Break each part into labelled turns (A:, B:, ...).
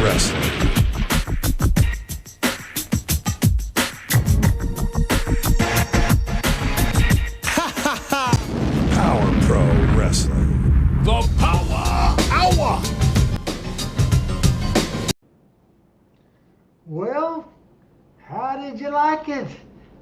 A: Wrestling. Power Pro Wrestling.
B: The Power Hour.
C: Well, how did you like it?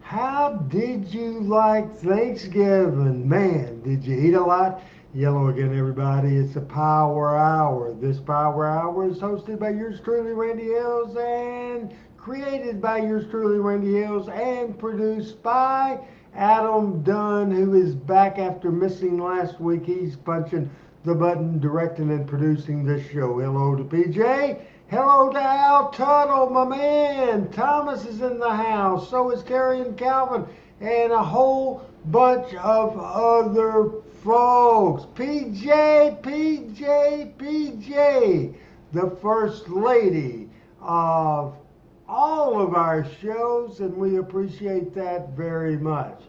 C: How did you like Thanksgiving? Man, did you eat a lot? Yellow again, everybody. It's a Power Hour. This Power Hour is hosted by yours truly, Randy Hills, and created by yours truly, Randy Hills, and produced by Adam Dunn, who is back after missing last week. He's punching the button, directing and producing this show. Hello to PJ. Hello to Al Tuttle, my man. Thomas is in the house. So is Carrie and Calvin, and a whole bunch of other folks. PJ, the first lady of all of our shows, and we appreciate that very much.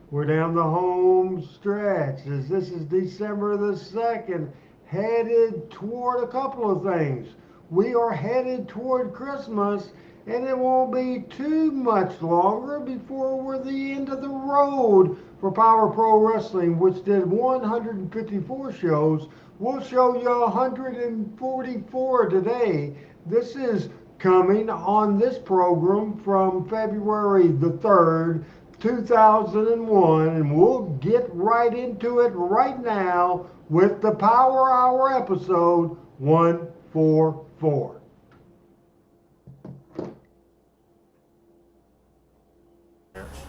C: We're down the home stretch, as this is December the 2nd, headed toward a couple of things. We are headed toward Christmas, and it won't be too much longer before we're the end of the road for Power Pro Wrestling, which did 154 shows. We'll show you 144 today. This is coming on this program from February the 3rd, 2001, and we'll get right into it right now with the Power Hour episode 144.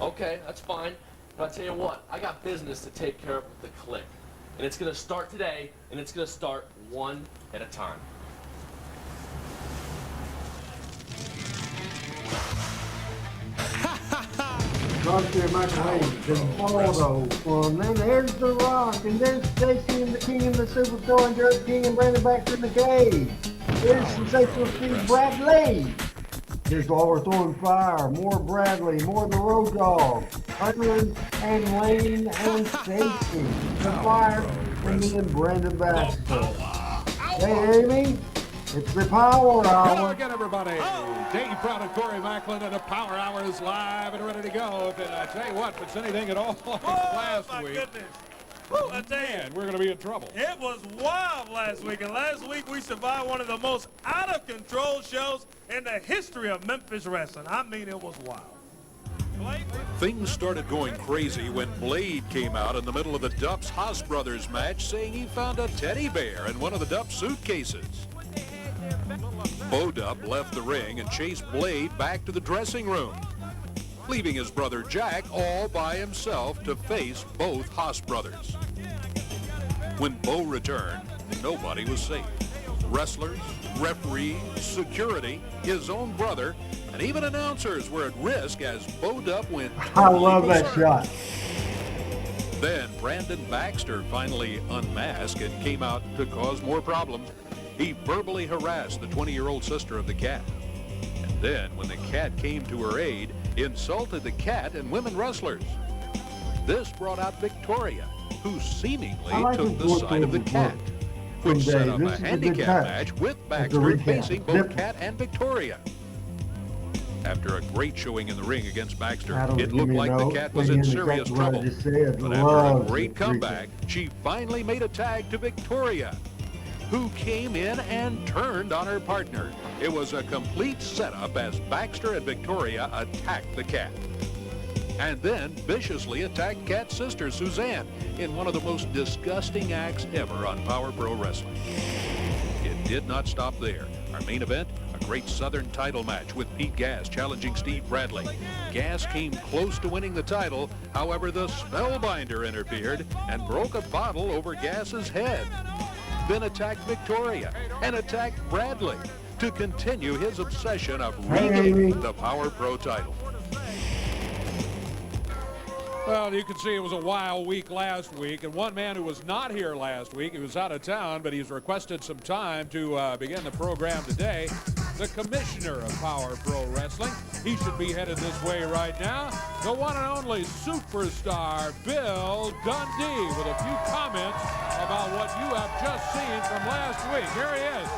D: Okay, that's fine. But I'll tell you what, I got business to take care of with the click. And it's going to start today, and it's going to start one at a time.
C: Roger McLean, and Baldo, and then there's The Rock, and there's Stacy and the King and the Superstore, and Jared King and Brandon Baxter in the cage. There's Sensational Steve Bradley. Here's Oliver Thorne Fire, more Bradley, more the Road Dog, Hunter and Lane and Stacy, the Fire, and me and Brandon Baxter. Hey, Amy. It's the Power Hour.
B: Hello again, everybody. Dave Brown and Corey Macklin, and the Power Hour is live and ready to go. And I tell you what, if it's anything at all like last week,
E: Goodness. Woo, I tell you,
B: man, we're going to be in trouble.
E: it was wild last week, and last week we survived one of the most out-of-control shows in the history of Memphis wrestling. I mean, it was wild.
F: Things started going crazy when Blade came out in the middle of the Dupps Haas Brothers match saying he found a teddy bear in one of the Dupps suitcases. Bo Dupp left the ring and chased Blade back to the dressing room, leaving his brother Jack all by himself to face both Haas brothers. When Bo returned, nobody was safe. Wrestlers, referees, security, his own brother, and even announcers were at risk as Bo Dupp went
C: I love that shot.
F: Then Brandon Baxter finally unmasked and came out to cause more problems. He verbally harassed the 20-year-old sister of the Cat. And then, when the Cat came to her aid, insulted the Cat and women wrestlers. This brought out Victoria, who seemingly took the side of the Cat, which set up a handicap match with Baxter facing both Cat and Victoria. After a great showing in the ring against Baxter, it looked like the Cat was in serious trouble. But after a great comeback, she finally made a tag to Victoria, who came in and turned on her partner. It was a complete setup as Baxter and Victoria attacked the Cat, and then viciously attacked Cat's sister, Suzanne, in one of the most disgusting acts ever on Power Pro Wrestling. It did not stop there. Our main event, a great Southern title match with Pete Gas challenging Steve Bradley. Gas came close to winning the title, however the Spellbinder interfered and broke a bottle over Gas's head. Then attacked Victoria and attacked Bradley to continue his obsession of regaining the Power Pro title.
B: Well, you can see it was a wild week last week, and one man who was not here last week, he was out of town, but he's requested some time to begin the program today. The commissioner of Power Pro Wrestling. He should be headed this way right now. The one and only superstar, Bill Dundee, with a few comments about what what you have just seen from last week. Here he is.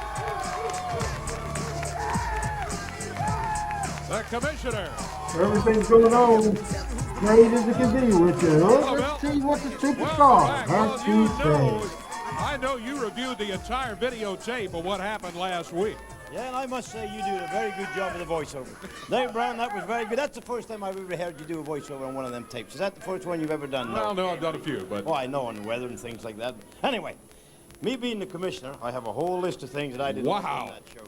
B: The commissioner.
C: Everything's going on great as it can be with you. Let's see what the superstar has to say.
B: I know you reviewed the entire videotape of what happened last week.
G: Yeah, and I must say you did a very good job of the voiceover. Dave Brown, that was very good. That's the first time I've ever heard you do a voiceover on one of them tapes. Is that the first one you've ever done?
B: Well, no, I've done a few, but...
G: Oh, I know, on weather and things like that. Anyway, me being the commissioner, I have a whole list of things that I didn't do on that show.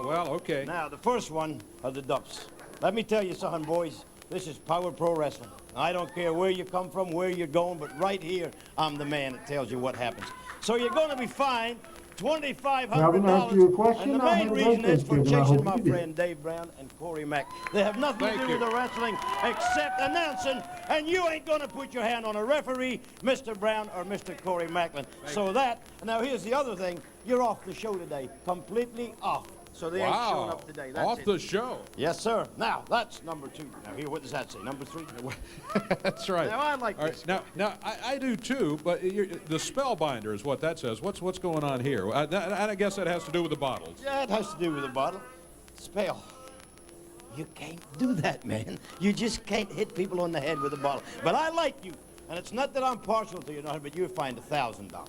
B: Well, okay.
G: Now, the first one are the dubs. Let me tell you something, boys. This is Power Pro Wrestling. I don't care where you come from, where you're going, but right here, I'm the man that tells you what happens. So you're going to be fined $2,500, and the main reason is for chasing my friend Dave Brown and Corey Mack. They have nothing to do with the wrestling except announcing, and you ain't going to put your hand on a referee, Mr. Brown or Mr. Corey Macklin. So that, now here's the other thing, you're off the show today, completely off. So they ain't showing up today. That's
B: off
G: it.
B: the show.
G: Yes, sir. Now, that's number 2. Now, here, what does that say? Number 3?
B: That's right.
G: Now, I like this.
B: Right. Now, I do too, but the Spellbinder is what that says. What's going on here? I guess that has to do with the bottles.
G: Yeah, it has to do with the bottle. Spell. You can't do that, man. You just can't hit people on the head with a bottle. But I like you, and it's not that I'm partial to you, but you'll find $1,000.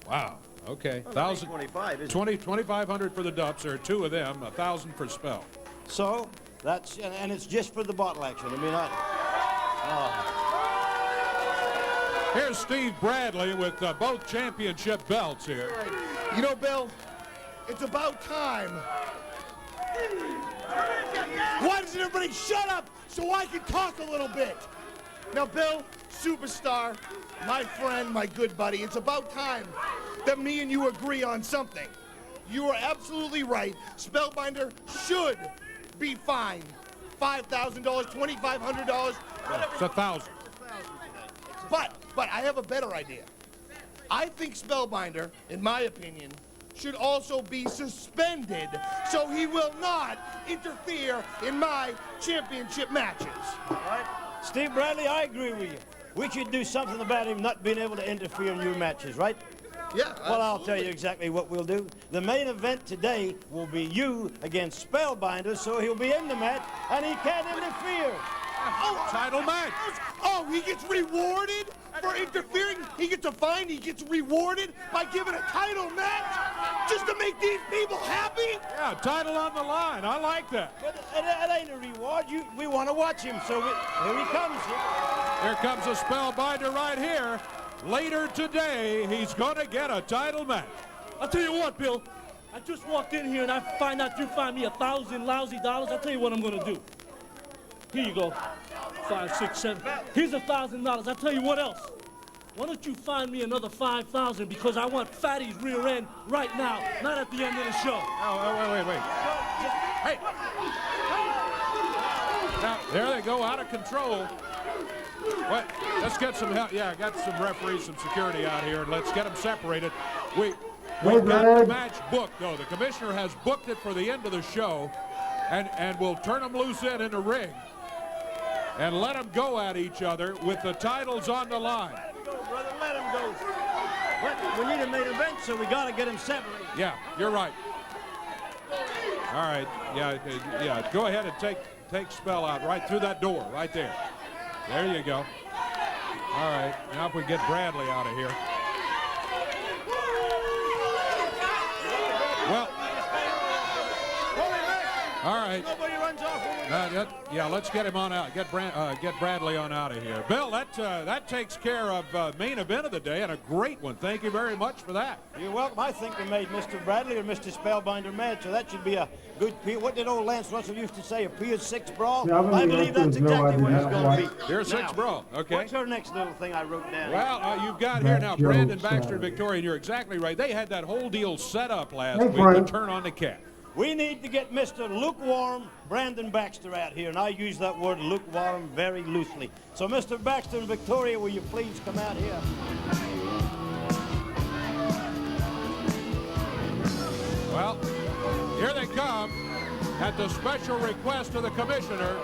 B: Wow. Okay.
G: Well, 25,
B: 2,500 for the dubs. There are 2 of them. 1,000 for Spell.
G: So that's and it's just for the bottle action. I mean,
B: Here's Steve Bradley with both championship belts here.
H: You know, Bill, it's about time. Why doesn't everybody shut up so I can talk a little bit? Now, Bill, superstar, my friend, my good buddy, it's about time that me and you agree on something. You are absolutely right. Spellbinder should be fined $5,000, $2,500, whatever.
B: It's 1,000.
H: But I have a better idea. I think Spellbinder, in my opinion, should also be suspended so he will not interfere in my championship matches.
G: all right. Steve Bradley, I agree with you. We should do something about him not being able to interfere in your matches, right?
H: Yeah.
G: Well, I'll tell you exactly what we'll do. The main event today will be you against Spellbinder, so he'll be in the match, and he can't interfere.
H: Oh,
B: title match.
H: Oh, he gets rewarded for interfering. He gets a fine. He gets rewarded by giving a title match just to make these people happy.
B: Yeah, title on the line. I like that.
G: But it ain't a reward. We want to watch him, so here he comes.
B: Here comes a Spellbinder right here. Later today, he's going to get a title match.
I: I'll tell you what, Bill. I just walked in here and I find out you find me $1,000 lousy dollars. I'll tell you what I'm going to do. Here you go. 5, 6, 7. Here's $1,000. I'll tell you what else. Why don't you find me another 5,000 because I want Fatty's rear end right now, not at the end of the show.
B: Oh, wait. Hey. Now, there they go, out of control. What? Let's get some help. Yeah, I got some referees, some security out here, and let's get them separated. We've got the match booked, though. The commissioner has booked it for the end of the show, and we'll turn them loose in the ring and let them go at each other with the titles on the line.
G: Let him go, brother. Let him go. But we need a main event, so we got to get him separated.
B: Yeah, you're right. All right. Yeah. Go ahead and take Spell out right through that door, right there. There you go. All right. Now if we get Bradley out of here. Well. All right.
G: Nobody runs off.
B: Yeah, let's get him on out. Get Bradley on out of here. Bill, that takes care of main event of the day, and a great one. Thank you very much for that.
G: You're welcome. I think we made Mr. Bradley or Mr. Spellbinder mad, so that should be a good pier. What did old Lance Russell used to say? A Pier 6 brawl?
C: Yeah,
G: I believe that's exactly what it's going to be.
B: Pier 6 brawl. Okay.
G: What's our next little thing I wrote down?
B: Well, you've got here now Brandon Baxter and Victoria, and you're exactly right. They had that whole deal set up last week to turn on the cat.
G: We need to get Mr. Lukewarm Brandon Baxter out here, and I use that word lukewarm very loosely. So, Mr. Baxter and Victoria, will you please come out here?
B: Well, here they come at the special request of the commissioner.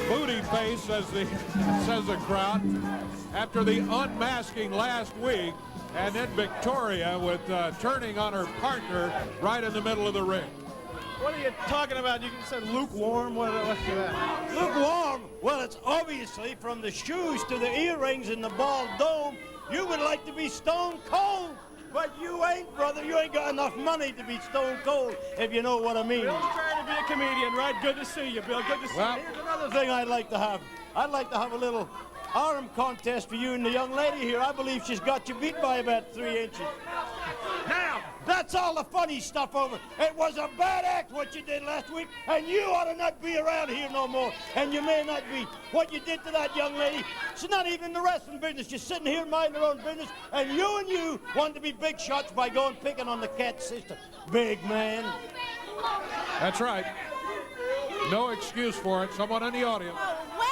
B: Booty face, says the crowd. After the unmasking last week, And then Victoria with turning on her partner right in the middle of the ring.
E: What are you talking about? You said lukewarm? What's that?
G: Lukewarm? Well, it's obviously from the shoes to the earrings and the bald dome. You would like to be stone cold, but you ain't, brother. You ain't got enough money to be stone cold, if you know what I mean.
E: Bill's trying to be a comedian, right? Good to see you, Bill. Good to see you.
G: Here's another thing I'd like to have. I'd like to have a little arm contest for you and the young lady here. I believe she's got you beat by about 3 inches. Now, that's all the funny stuff over. It was a bad act what you did last week, and you ought to not be around here no more. And you may not be. What you did to that young lady, she's not even in the wrestling business. She's sitting here minding her own business, and you want to be big shots by going picking on the Cat's sister. Big man.
B: That's right. No excuse for it. Someone in the audience.
J: Well,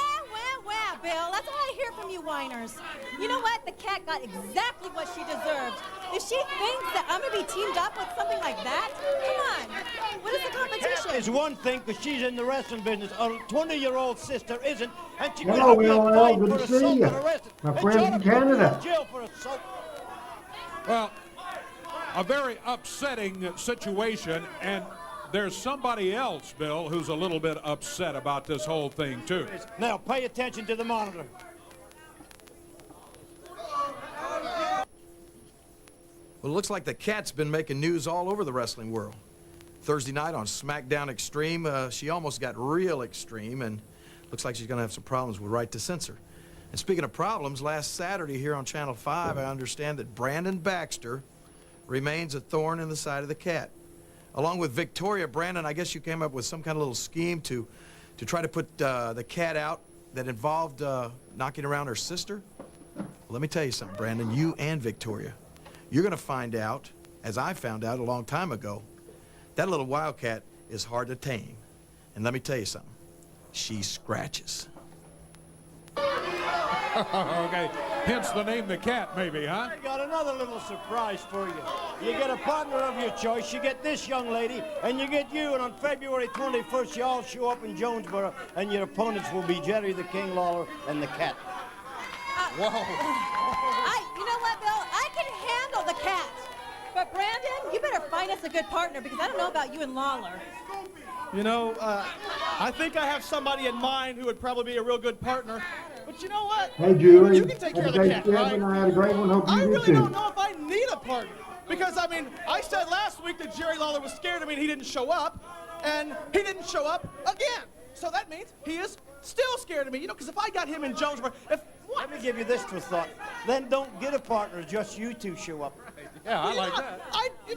J: Bill, that's all I hear from you whiners. You know what? The Cat got exactly what she deserved. If she thinks that I'm going to be teamed up with something like that, come on. What is the competition?
G: Is one thing, because she's in the wrestling business. A 20-year-old sister isn't, and she
C: Hello,
G: could have
C: hello,
G: been
C: good
G: fined
C: to
G: for
C: see
G: assault
C: you.
G: and arrested.
C: My
G: And
C: friend
G: shot
C: from
G: her in
C: Canada.
G: jail for assault.
B: Well, a very upsetting situation, and there's somebody else, Bill, who's a little bit upset about this whole thing, too.
G: Now, pay attention to the monitor.
K: Well, it looks like the Cat's been making news all over the wrestling world. Thursday night on SmackDown Extreme, she almost got real extreme, and looks like she's going to have some problems with Right to Censor. And speaking of problems, last Saturday here on Channel 5, I understand that Brandon Baxter remains a thorn in the side of the Cat. Along with Victoria, Brandon, I guess you came up with some kind of little scheme to try to put the Cat out that involved knocking around her sister? Well, let me tell you something, Brandon, you and Victoria. You're going to find out, as I found out a long time ago, that little wildcat is hard to tame. And let me tell you something, she scratches.
B: Okay, hence the name the Cat, maybe, huh?
G: I got another little surprise for you. You get a partner of your choice, you get this young lady, and you get you, and on February 21st, you all show up in Jonesboro, and your opponents will be Jerry the King Lawler and the Cat.
B: Whoa.
J: You know what, Bill? I can handle the Cat. But Brandon, you better find us a good partner, because I don't know about you and Lawler.
E: You know, I think I have somebody in mind who would probably be a real good partner. But you know what?
C: Hey, Julie.
E: You can take care of the Cat, right?
C: I had a great one. Hope you
E: I
C: do
E: really
C: too.
E: don't know if I need a partner. Because, I mean, I said last week that Jerry Lawler was scared of me and he didn't show up. And he didn't show up again. So that means he is still scared of me. You know, because if I got him in Jonesboro,
G: Let me give you this for thought. Then don't get a partner, just you two show up.
B: Yeah, I like that.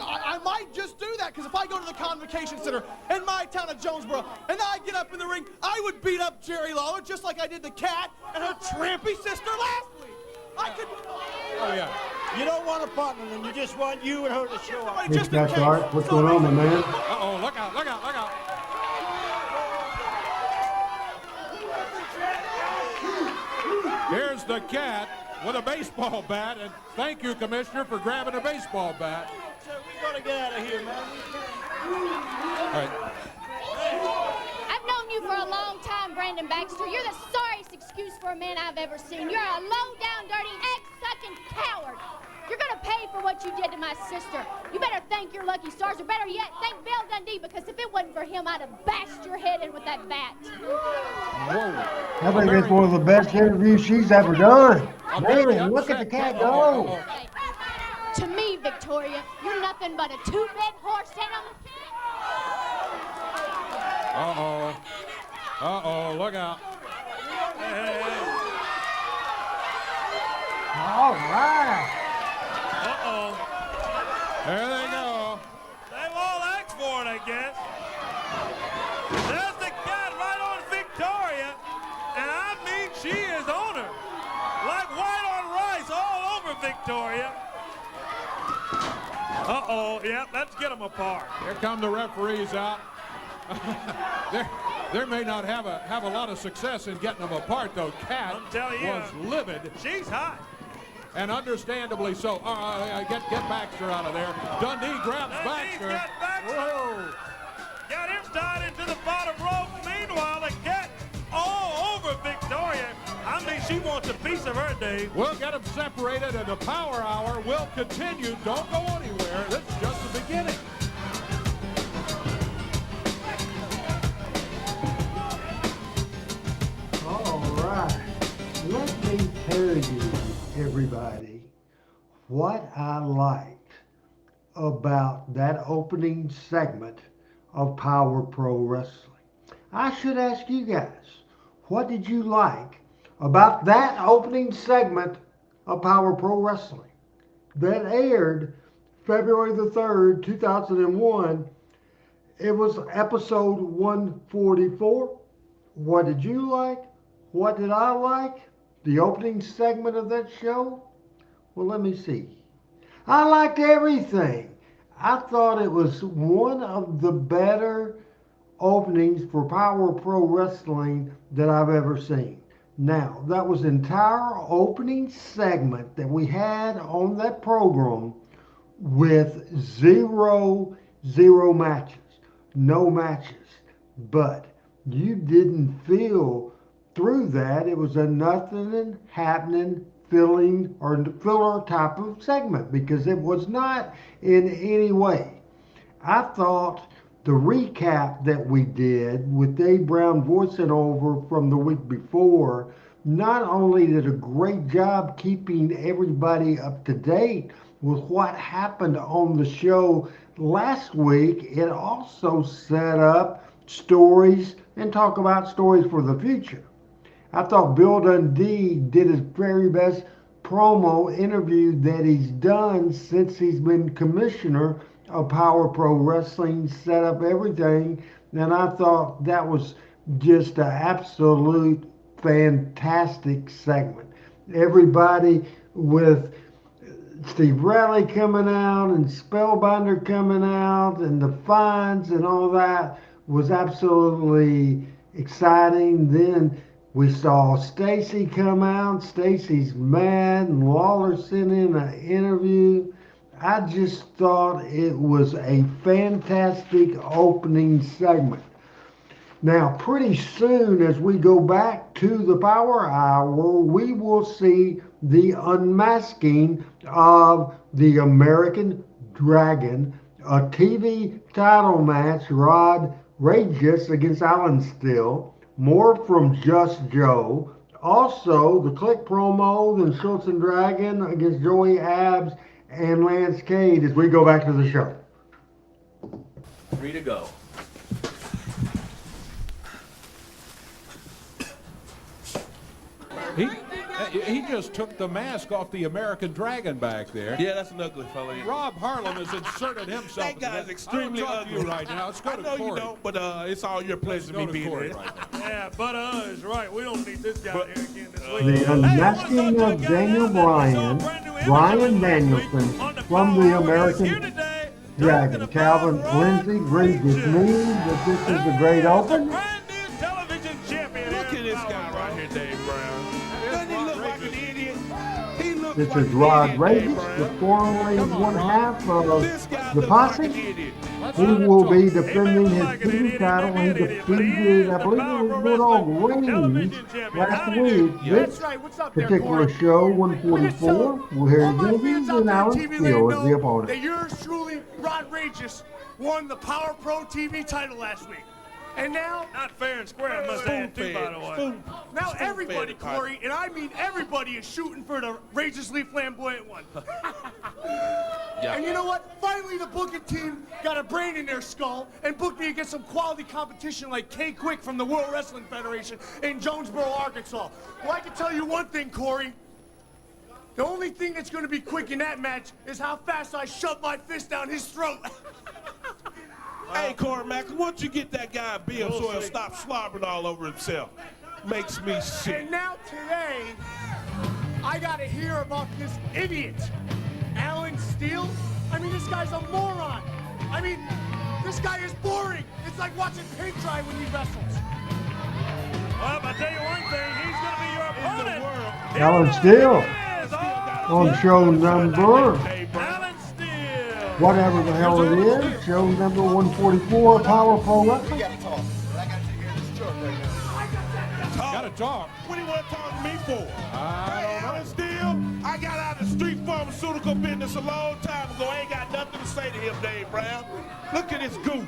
E: I might just do that, because if I go to the Convocation Center in my town of Jonesboro and I get up in the ring, I would beat up Jerry Lawler just like I did the Cat and her trampy sister last week. I could.
B: Oh, yeah.
G: You don't want a partner, then you just want you and her to show up.
C: Hey, Scott Art, what's going on, my man?
B: Uh-oh, look out, look out, look out. Here's the Cat with a baseball bat, and thank you, Commissioner, for grabbing a baseball bat.
G: We gotta get out of here, man.
B: All right.
L: I've known you for a long time, Brandon Baxter. You're the sorriest excuse for a man I've ever seen. You're a low-down, dirty, egg-sucking coward. You're gonna pay for what you did to my sister. You better thank your lucky stars, or better yet, thank Bill Dundee, because if it wasn't for him, I'd have bashed your head in with that bat.
B: Whoa.
C: I think that's one of the best interviews she's ever done. Man, look at the Cat go.
L: To me, Victoria, you're nothing but a two-bit horse sitting on the
B: Uh-oh. Uh-oh, look out.
C: All right.
E: Uh-oh.
B: There they go.
E: They've all asked for it, I guess. There's the Cat right on Victoria, and I mean she is on her. Like white on rice all over Victoria. Uh-oh, yep, let's get them apart.
B: Here come the referees out. They may not have a lot of success in getting them apart, though. Cat
E: I'm telling you,
B: was livid.
E: She's hot.
B: And understandably so. Get Baxter out of there. Dundee grabs
E: Dundee's
B: Baxter.
E: got Baxter.
B: Whoa.
E: Got him tied into the bottom rope. Meanwhile, the Cat all over Victoria. I'm I mean, she wants a piece of her, Dave.
B: We'll get them separated, and the Power Hour will continue. Don't go anywhere. This is just the beginning.
C: All right. Let me tell you, everybody, what I liked about that opening segment of Power Pro Wrestling. I should ask you guys, what did you like about that opening segment of Power Pro Wrestling that aired February the 3rd, 2001? It was episode 144. What did you like? What did I like? The opening segment of that show? Well, let me see. I liked everything. I thought it was one of the better openings for Power Pro Wrestling that I've ever seen. Now, that was the entire opening segment that we had on that program with zero matches. No matches. But you didn't feel through that it was a nothing happening filler type of segment, because it was not in any way. I thought the recap that we did with Dave Brown voicing over from the week before not only did a great job keeping everybody up to date with what happened on the show last week, it also set up stories and talk about stories for the future. I thought Bill Dundee did his very best promo interview that he's done since he's been commissioner of Power Pro Wrestling, set up everything, and I thought that was just an absolute fantastic segment. Everybody with Steve Riley coming out and Spellbinder coming out and the fines and all that was absolutely exciting. Then we saw Stacy come out. Stacy's mad, and Lawler sent in an interview. I just thought it was a fantastic opening segment. Now, pretty soon as we go back to the Power Hour, we will see the unmasking of the American Dragon, a TV title match, Rod Rageous against Alan Still. More from Just Joe. Also, the Click promo, then Schultz and Dragon against Joey Abs and Lance Cade as we go back to the show.
D: 3 to go.
B: He just took the mask off the American Dragon back there.
E: Yeah, that's an ugly fella.
B: Rob Harlem has inserted himself.
E: That guy's extremely ugly.
B: You right now. Let's go to
E: I know
B: Corey.
E: you don't, but it's all your pleasure to be here.
B: Right
E: yeah, but is right. We don't need this guy here again this week.
C: The unmasking of Daniel Bryan Danielson from the American Dragon. Calvin Lindsay agrees with me that this is a great open.
E: Look at this guy right here, Dave Brown. Doesn't he look like an idiot? He looks
C: This
E: like
C: is Rod
E: an
C: Rageous,
E: idiot,
C: the formerly one half of
E: This guy
C: the
E: looks like
C: Posse.
E: an idiot.
C: He will be defending his TV title. He defeated, I believe it was good old Reigns last week. This particular show, 144, where Gizzy and Alan Steele is the opponent.
H: That yours truly, Rod Rageous, won the Power Pro TV title last week. And now,
E: Not fair and square, I must add, too, by the way.
H: now everybody, Corey, and I mean everybody, is shooting for the Rageously Flamboyant one. And you know what? Finally, the booking team got a brain in their skull and booked me against some quality competition like K Quick from the World Wrestling Federation in Jonesboro, Arkansas. Well, I can tell you one thing, Corey. The only thing that's going to be quick in that match is how fast I shove my fist down his throat.
E: Hey, Corey Mack, why don't you get that guy a bill so he'll stop slobbering all over himself? Makes me sick.
H: And now today, I got to hear about this idiot, Alan Steele. I mean, this guy's a moron. I mean, this guy is boring. It's like watching paint dry when he wrestles.
E: Well, I tell you one thing, he's going to be your opponent.
C: Alan Steele on show number, whatever the hell it is, show number 144, Power Pro Wrestling.
B: Gotta talk.
E: What do you want to talk to me for?
B: I don't know.
E: Alan Steele, I got out of the street pharmaceutical business a long time ago. I ain't got nothing to say to him, Dave Brown. Look at this goof.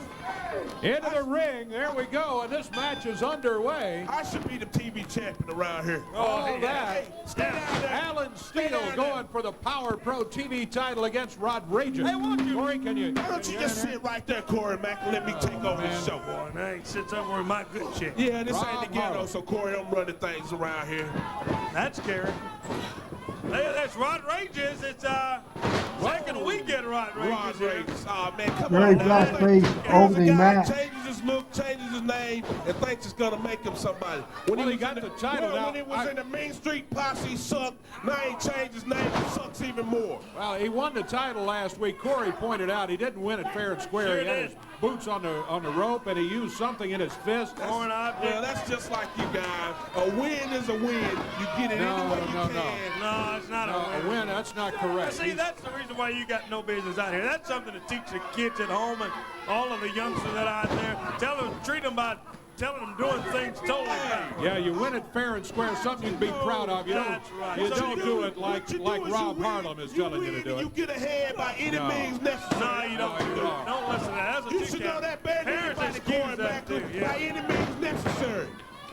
B: Into the ring, there we go, and this match is underway.
E: I should be the TV champion around here.
B: All that.
E: Hey, stay down there.
B: Alan
E: Stay
B: Steele
E: down
B: going
E: there.
B: for the Power Pro TV title against Rodriguez.
E: Hey, won't you?
B: Corey, can you?
E: Why don't you just sit right there, Corey Mack, and let me take over the show?
I: Boy, now he sits over with my good chick.
E: Yeah, this
B: Rob
E: ain't the ghetto,
B: Harlow.
E: so Corey, I'm running things around here.
I: That's scary. Hey, that's Rodriguez. It's second weekend Rodriguez.
E: Rodriguez. Oh, man, come
C: Very
E: on now.
C: fast-paced
E: Here's a
C: opening
E: guy
C: match.
E: changes his look, changes his name, and thinks it's going to make him somebody. When
B: Well, he
E: was
B: got
E: in
B: the title now.
E: When he was in the Main Street Posse, he sucked. Now he changed his name, he sucks even more.
B: Well, he won the title last week. Corey pointed out he didn't win it fair and square.
I: Sure
B: he had
I: did.
B: his boots on the rope, and he used something in his fist.
E: Well, that's just like you guys. A win is a win. You get it any way you can.
I: No, it's not
B: A win, that's not correct.
I: See, that's the reason why you got no business out here. That's something to teach the kids at home and all of the youngsters that are out there. Tell them, treat them by telling them doing things totally right.
B: Yeah, you win it fair and square, something you can be proud of. You don't,
I: That's right.
B: you
I: So
B: don't do it like Rob Harlem is telling you to do
E: You
B: it.
E: get ahead by any
B: No.
E: means necessary.
I: No, you don't. Don't listen to that. That's a
E: You should know that better than
I: Parents
E: anybody,
I: excuse
E: Corey
I: that
E: Mack,
I: too,
E: by any means necessary.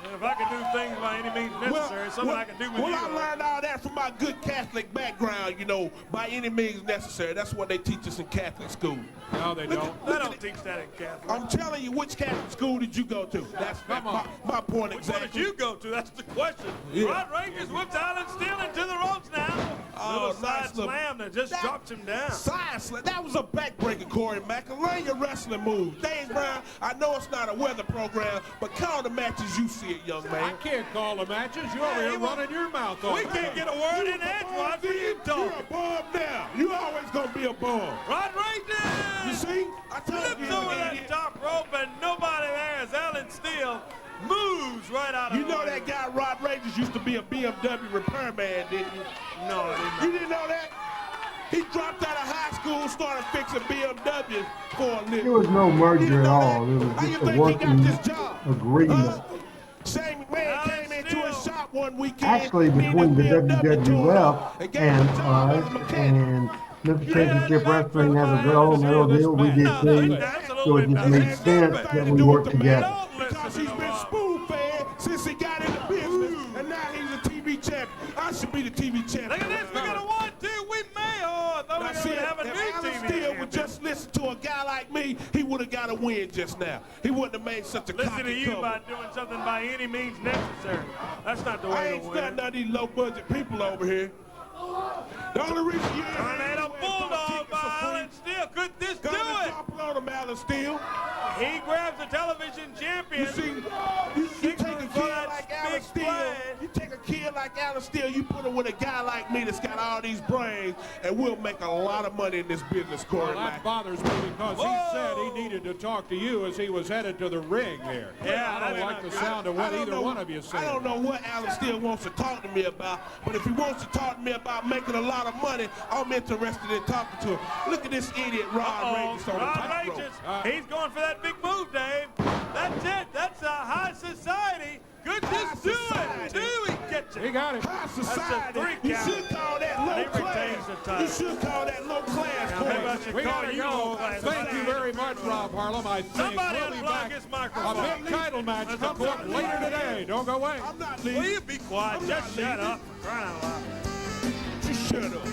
I: And if I can do things by any means necessary, it's something I can do with you.
E: I learned all that from my good Catholic background, you know, by any means necessary. That's what they teach us in Catholic school.
B: No, they don't.
I: They don't teach that in Catholic.
E: I'm telling you, which Catholic school did you go to? That's my point
I: Which one did
E: exactly.
I: you go to? That's the question.
E: Yeah.
I: Rodriguez whips Alan Steele into the ropes now. Little side
E: nice little-
I: slam that just drops him down.
E: Side slam. That was a backbreaker, Corey Mack. Learn your wrestling moves. Dave Brown, I know it's not a weather program, but call the matches you see it, young
B: I
E: man.
B: can't call the matches. You're over here running your mouth off.
I: We can't get a word in edgewise for you
E: You're
I: talking.
E: a bum now. You always gonna be a bum. You
I: Rodriguez
E: see? I told
I: flips
E: you,
I: over that
E: idiot.
I: top rope and nobody there as Alan Steele moves right out of
E: You
I: the
E: know
I: way.
E: that guy Rodriguez used to be a BMW repairman, didn't you?
I: No, I didn't.
E: You didn't know that? He dropped out of high school, started fixing BMWs for a living.
C: There was no merger
E: You
C: at
E: know
C: all.
E: that?
C: It was
E: How you
C: just a
E: think he got
C: working
E: this job?
C: agreement.
E: Shane McMahon came into his shop one weekend.
C: Actually,
E: needed
C: between the
E: BMW tore
C: WWF
E: up, gave him
C: and
E: a job as a
C: us
E: mechanic.
C: and Memphis Championship Wrestling has a gold medal deal. We did too. So it just made sense that we worked together.
E: Because he's been spoon-fed since he got into business, and now he's a TV champion. I should be the TV champion.
I: Look at this. We got a 1-2. We may. Oh, I thought we
E: Now,
I: were
E: see,
I: going to have a new
E: if Alan
I: TV
E: Steele
I: champion.
E: would just listen to a guy like me, he would have got a win just now. He wouldn't have made such a
I: Listen
E: cocky
I: to you
E: cover.
I: by doing something by any means necessary. That's not the
E: I
I: way
E: ain't
I: to
E: studying
I: win.
E: none of these low-budget people over here. The only reason you ain't
I: Tornado Bulldog by Alan Steele. Could this do it?
E: Topple on him, Alan Steele.
I: He grabs the television champion.
E: You see, you take a kid like Alan Steele, you take a kid like Alan Steele, you put him with a guy like me that's got all these brains, and we'll make a lot of money in this business, Corey
B: Well, that
E: Mack.
B: bothers me because he said he needed to talk to you as he was headed to the ring there.
I: Yeah,
B: I don't like the sound of what either one of you
E: I
B: said.
E: don't know what Alan Steele wants to talk to me about, but if he wants to talk to me about making a lot of money, I'm interested in talking to him. Look at this idiot Rodriguez on the top rope.
I: Rodriguez. He's going for that big move, Dave. That's it. That's a high society. Could this do it? Do he gets it?
B: He got it.
E: High
I: That's a
E: society.
I: 3
E: You
I: count.
E: should call that
I: And
E: low
I: he retains
E: class.
I: the title.
E: You should call that low class,
I: Now, maybe I
E: Corey.
I: should
B: We
I: call
B: gotta
I: you
B: go.
I: low class.
B: Thank you very much, Rob Harlem. I think
I: Somebody
B: we'll be
I: unplug
B: back.
I: his
B: A
I: microphone.
B: big title match
I: Let's
B: comes up
I: unplug
B: later
I: it.
B: today. Don't go away.
E: I'm not
I: Will
E: leaving.
I: you be quiet?
E: I'm
I: Just
E: not
I: shut
E: leaving.
I: up. Crying out loud.
E: Just shut up.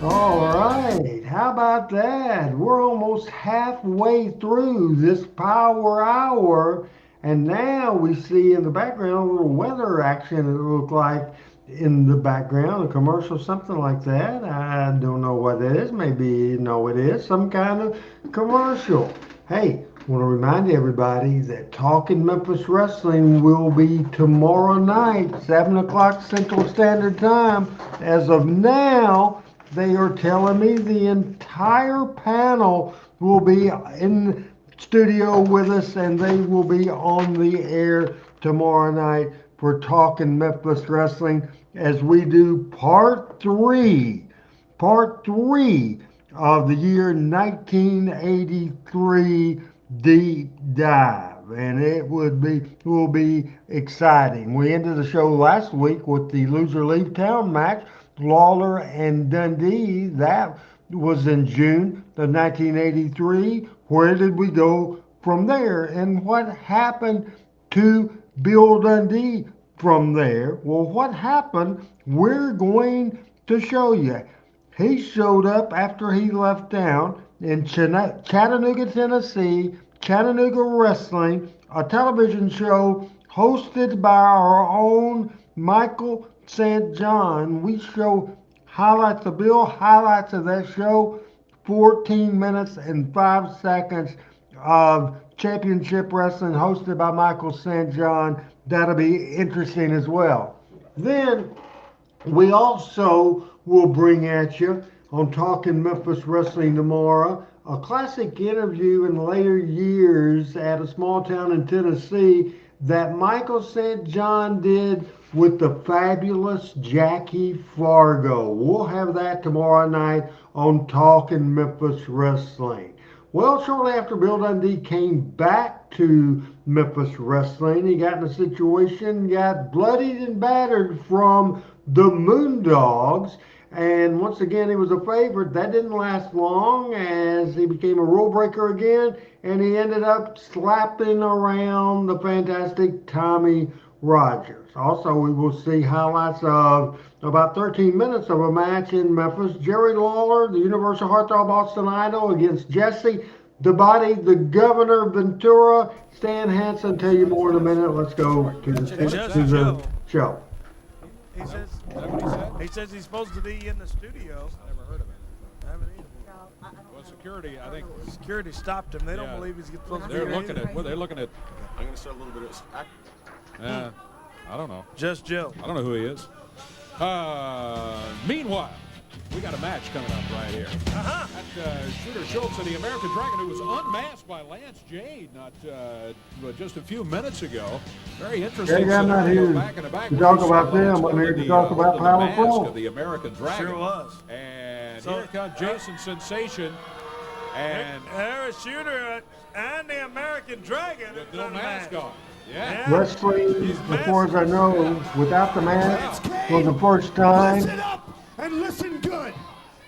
C: All right, how about that? We're almost halfway through this power hour, and now we see in the background a little weather action. It looked like in the background, a commercial, something like that. I don't know what it is. Maybe you know it is some kind of commercial. Hey, I want to remind everybody that Talking Memphis Wrestling will be tomorrow night, 7 o'clock Central Standard Time. As of now, they are telling me the entire panel will be in studio with us, and they will be on the air tomorrow night for Talking Memphis Wrestling as we do part three of the year 1983 deep dive. and it will be exciting. We ended the show last week with the loser leave town match, Lawler and Dundee. That was in June of 1983. Where did we go from there, and what happened to Bill Dundee from there? Well, what happened, we're going to show you. He showed up after he left town in Chattanooga, Tennessee, Chattanooga Wrestling, a television show hosted by our own Michael St. John. We show highlights of Bill, highlights of that show, 14 minutes and 5 seconds of championship wrestling hosted by Michael St. John. That'll be interesting as well. Then we also will bring at you on Talking Memphis Wrestling tomorrow a classic interview in later years at a small town in Tennessee that Michael St. John did with the fabulous Jackie Fargo. We'll have that tomorrow night on Talking Memphis Wrestling. Well, shortly after Bill Dundee came back to Memphis Wrestling, he got in a situation, got bloodied and battered from the Moondogs, and once again he was a favorite. That didn't last long as he became a rule breaker again, and he ended up slapping around the fantastic Tommy Rogers. Also, we will see highlights of about 13 minutes of a match in Memphis. Jerry Lawler, the Universal Heartthrob Austin Idol, against Jesse the Body, the Governor Ventura. Stan Hansen, tell you more in a minute. Let's go to the show.
E: He says he's supposed to be in the studio.
B: Never heard of it.
E: I haven't either.
B: Well, security, I think.
E: Security stopped him. They don't believe he's supposed to be
B: They're
E: there
B: looking
E: either.
B: at. Well, they're looking at.
M: I'm going to start a little bit of.
B: I don't know.
E: Just Jill.
B: I don't know who he is. Meanwhile, we got a match coming up right here. At Shooter Schultz and the American Dragon, who was unmasked by Lance Jade just a few minutes ago. Very interesting.
C: I'm not here to talk about them. I'm here to talk about Power Pro.
B: The American Dragon.
E: Sure was.
B: And here comes Jason Sensation. And
E: there's Shooter and the American Dragon.
B: With no mask on. Yeah.
C: Wrestling, as far as I know, without the mask for the first time.
H: Listen up and listen good.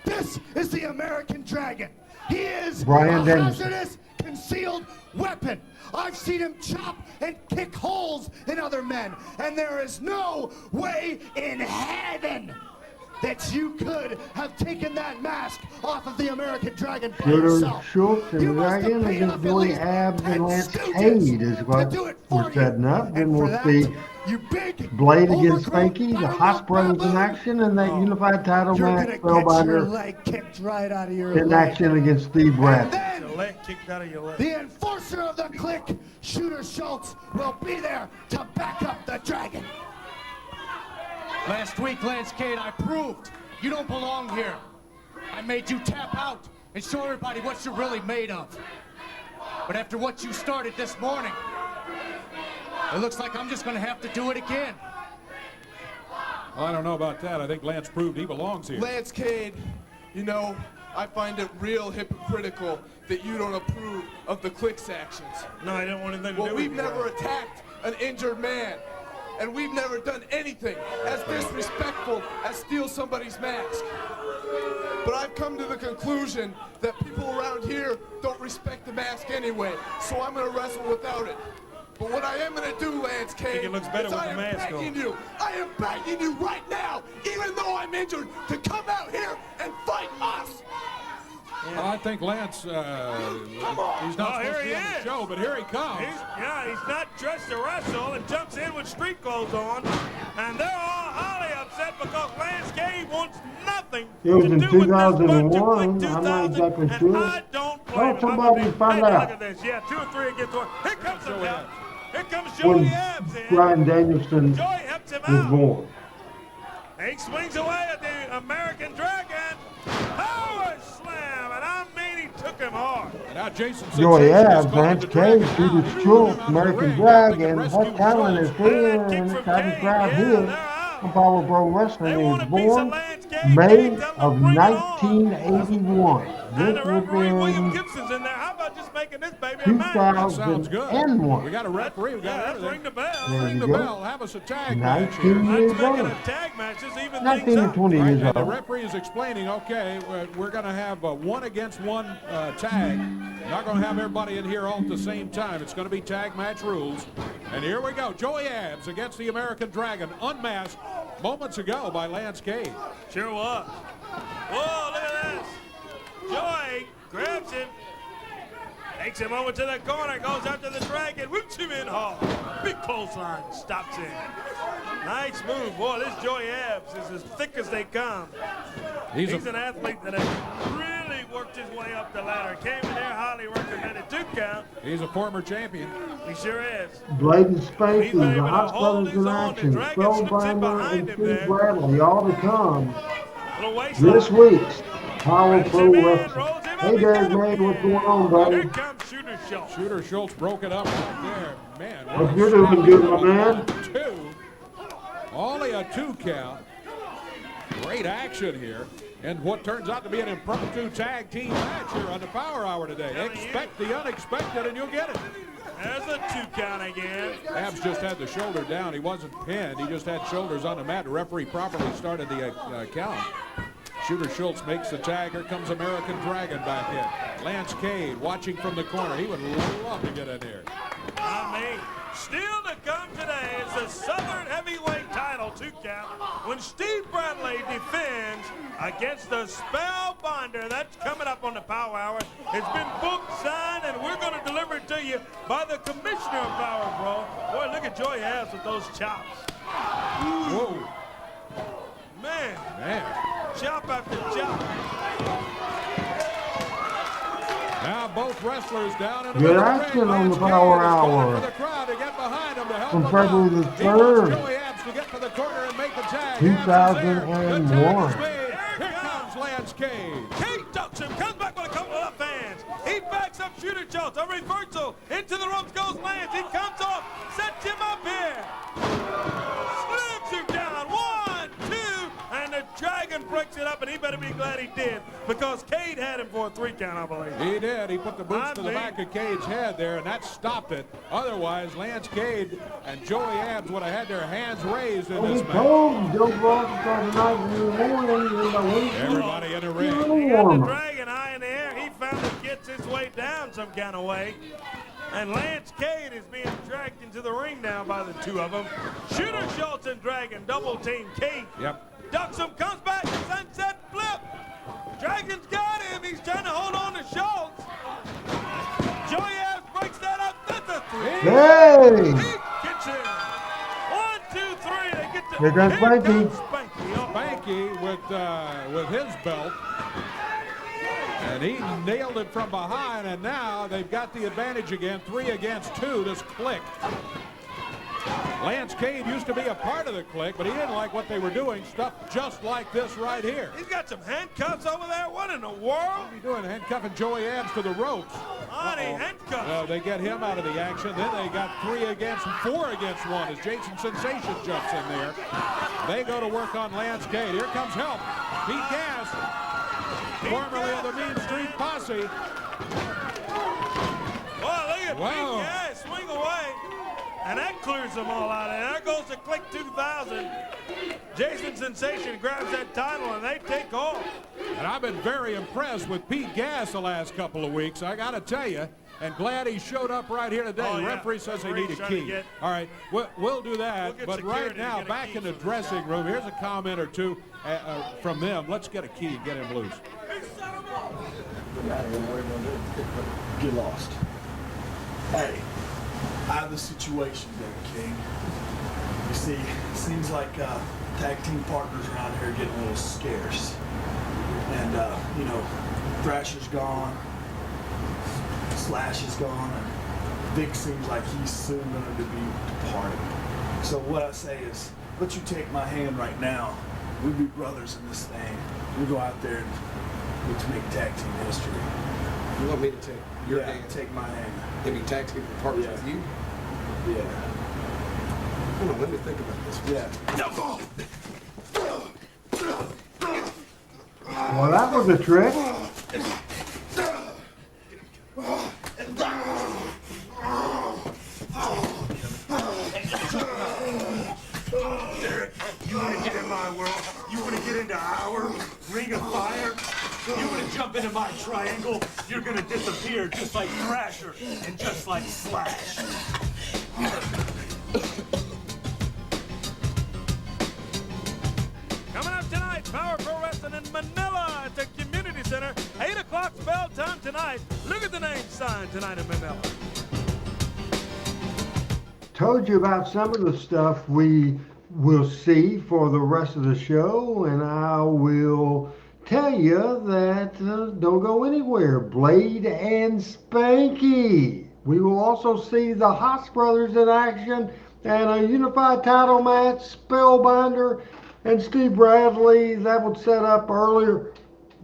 H: This is the American Dragon. He is
C: Brian
H: a
C: Danielson.
H: hazardous concealed weapon. I've seen him chop and kick holes in other men, and there is no way in heaven that you could have taken that mask off of the American Dragon by
C: Shooter
H: yourself.
C: Schultz and Dragon against Billy Abs and Lance Cade is what we're setting up. Then we'll see Blade against Spanky, the Haas Brothers in action, and that unified title match, Spellbinder
H: Leg kicked right out of your
C: in
H: leg.
C: action against Steve Bradley.
H: Then,
E: Leg kicked out of your leg.
H: the enforcer of the clique, Shooter Schultz, will be there to back up the Dragon.
N: Last week, Lance Cade, I proved you don't belong here. I made you tap out and show everybody what you're really made of. But after what you started this morning, it looks like I'm just going to have to do it again.
B: Well, I don't know about that. I think Lance proved he belongs here.
M: Lance Cade, you know, I find it real hypocritical that you don't approve of the clique's actions.
E: No, I don't want anything to do
M: Well,
E: with
M: we've
E: you.
M: never attacked an injured man, and we've never done anything as disrespectful as steal somebody's mask. But I've come to the conclusion that people around here don't respect the mask anyway, so I'm going to wrestle without it. But what I am going to do, Lance Cade,
E: it looks better
M: is
E: with
M: I
E: the
M: am
E: mask
M: begging
E: on.
M: you, I am begging you right now, even though I'm injured, to come out here and fight us.
B: I think Lance, he's not supposed to be on the show, but here he comes.
E: He's not dressed to wrestle and jumps in with street clothes on. And they're all highly upset because Lance Cade wants nothing
C: It was
E: to
C: in
E: do with this bunch of
C: 2001.
E: click
C: I'm not
E: 2000,
C: exactly
E: and
C: sure.
E: I don't blame him.
C: Somebody find
E: Look
C: out.
E: at this. Yeah, 2 or 3 against 1. Here comes the count. Here comes
C: When
E: Joey Abs in.
C: Brian Danielson
E: Joey helps him
C: was
E: out.
C: born.
E: He swings away at the American Dragon. Power slam, and I mean he took him hard.
B: And now Jason
C: Joey
B: Sensation is
C: Abs,
B: calling
C: Lance
B: the
C: Cade,
B: Dragon
C: Shooter
B: out.
C: Schultz,
B: Out of the
C: American
B: ring.
C: Dragon,
B: Rescue
C: what talent is
B: Schultz.
C: here, and the type of crowd here on Power Pro Wrestling. He was born May of 1981. This
E: the
C: will
E: referee, William
C: be
E: Gibson's in there. How about just making this baby a match?
B: That sounds good.
C: 2001.
B: We got a referee. We got
E: Let's
B: everything.
E: ring the bell.
C: There
B: Ring
C: you
B: the
C: go.
B: bell. Have us a tag match
C: 19
B: here.
C: years
E: Let's make it
C: old.
E: a tag match. Just even
C: 19
E: things
C: to
E: up.
C: 20
B: Right,
C: years
B: and the
C: old.
B: referee is explaining, okay, we're going to have a 1-against-1 tag. Not going to have everybody in here all at the same time. It's going to be tag match rules. And here we go. Joey Abs against the American Dragon, unmasked moments ago by Lance Cade.
E: Sure was. Whoa, look at this. Joey grabs him. Takes him over to the corner, goes after the Dragon, whips him in hard. Big clothesline, stops him. Nice move. Boy, this Joey Abs is as thick as they come. He's an athlete that has really worked his way up the ladder. Came in there, highly recommended 2 count.
B: He's a former champion.
E: He sure is.
C: Bladen Spanky,
E: He's been
C: the
E: able to
C: Hot
E: hold
C: Brothers
E: his
C: in
E: own. The
C: Action,
E: Dragon slips in
C: Spellbinder,
E: behind
C: and
E: him
C: Steve
E: there.
C: Bradley, all to come.
E: Little waistline.
C: This week's Power
E: Brings
C: Pro
E: him in,
C: Wrestling.
E: rolls him up,
C: Hey,
E: he's
C: Derek
E: got him.
C: May, what's going on, buddy?
E: Here comes Shooter Schultz.
B: Shooter Schultz broke it up right there. Man,
C: What you doing, good, my man?
B: 2. Only a 2 count. Great action here. And what turns out to be an impromptu tag team match here on the Power Hour today. Expect the unexpected and you'll get it.
E: There's a 2 count again.
B: Abs just had the shoulder down. He wasn't pinned. He just had shoulders on the mat. The referee properly started the count. Shooter Schultz makes the tag. Here comes American Dragon back in. Lance Cade watching from the corner. He would love to get in here.
E: I mean, still to come today is the Southern Heavyweight title 2 count when Steve Bradley defends against the Spellbinder. That's coming up on the Power Hour. It's been booked, signed, and we're going to deliver it to you by the Commissioner of Power Pro. Boy, look at Joey Abs with those chops.
B: Whoa.
E: Man.
B: Man.
E: Chop after chop.
B: Now both wrestlers down in the
C: Good
B: middle
C: action
B: ring.
C: on the
B: Lance
C: Power
B: Cade is calling
C: Hour.
B: for the crowd to get behind him to help
C: From
B: him
C: February
B: out.
C: the
B: He wants
C: 3rd.
B: Joey Abs to get to the corner and make the tag.
C: 2001.
B: Here comes Lance Cade.
E: Cade ducks him, comes back with a couple of left hands. He backs up Shooter Schultz. A reversal. Into the ropes goes Lance. He comes off. Sets him up here. Slams him down. 1, 2. And the Dragon breaks it up, and he better be glad he did because Cade had him for a 3 count, I believe.
B: He did. He put the boots to the back of Cade's head there, and that stopped it. Otherwise, Lance Cade and Joey Abs would have had their hands raised in this match. Everybody in the ring.
E: He got the Dragon high in the air. He finally gets his way down some kind of way. And Lance Cade is being dragged into the ring now by the 2 of them. Shooter Schultz and Dragon double team Cade.
B: Yep.
E: Ducks him, comes back, sunset flip. Dragon's got him. He's trying to hold on to Schultz. Joey Abs breaks that up. That's a 3.
C: Hey!
E: He gets him. 1, 2, 3. They get the
C: Here comes Spanky.
B: Spanky with his belt. And he nailed it from behind, and now they've got the advantage again. 3 against 2, this clique. Lance Cade used to be a part of the clique, but he didn't like what they were doing. Stuff just like this right here.
E: He's got some handcuffs over there. What in the world?
B: What are you doing? Handcuffing Joey Abs to the ropes.
E: Honey, handcuffs.
B: They get him out of the action. Then they got 4 against 1 as Jason Sensation jumps in there. They go to work on Lance Cade. Here comes help. Pete Gas, formerly of the Mean Street Posse.
E: Well, look at Pete Gas swing away. And that clears them all out. And there goes the Click 2000. Jason Sensation grabs that title, and they take off.
B: And I've been very impressed with Pete Gas the last couple of weeks, I got to tell you. And glad he showed up right here today.
E: Oh,
B: The
E: yeah.
B: referee says they need a
E: Referee's trying to
B: key.
E: get-
B: All right, we'll do that.
E: We'll get
B: But
E: security
B: right
E: to
B: now,
E: get a
B: back
E: key
B: in the
E: for
B: dressing room, here's a comment or two from them. Let's get a key and get him loose.
O: Get lost. Hey, I have the situation there, King. You see, it seems like tag team partners around here are getting a little scarce. And, you know, Thrasher's gone, Slash is gone, and Vic seems like he's soon going to be departed. So what I say is, let you take my hand right now. We'll be brothers in this thing. We'll go out there and let's make tag team history.
K: You want me to take your hand?
O: Take my hand.
K: Have you tag team partners with you?
O: Yeah.
K: Hold on, let me think about this.
O: Yeah.
C: Well, that was a trick.
P: in my triangle, you're gonna disappear just like Thrasher and just like Slash.
E: Coming up tonight, Power Pro Wrestling in Manila at the Community Center. 8 o'clock spell time tonight. Look at the name sign tonight in Manila.
C: Told you about some of the stuff we will see for the rest of the show, and I will tell you that don't go anywhere. Blade and Spanky. We will also see the Haas brothers in action and a unified title match. Spellbinder and Steve Bradley, that was set up earlier.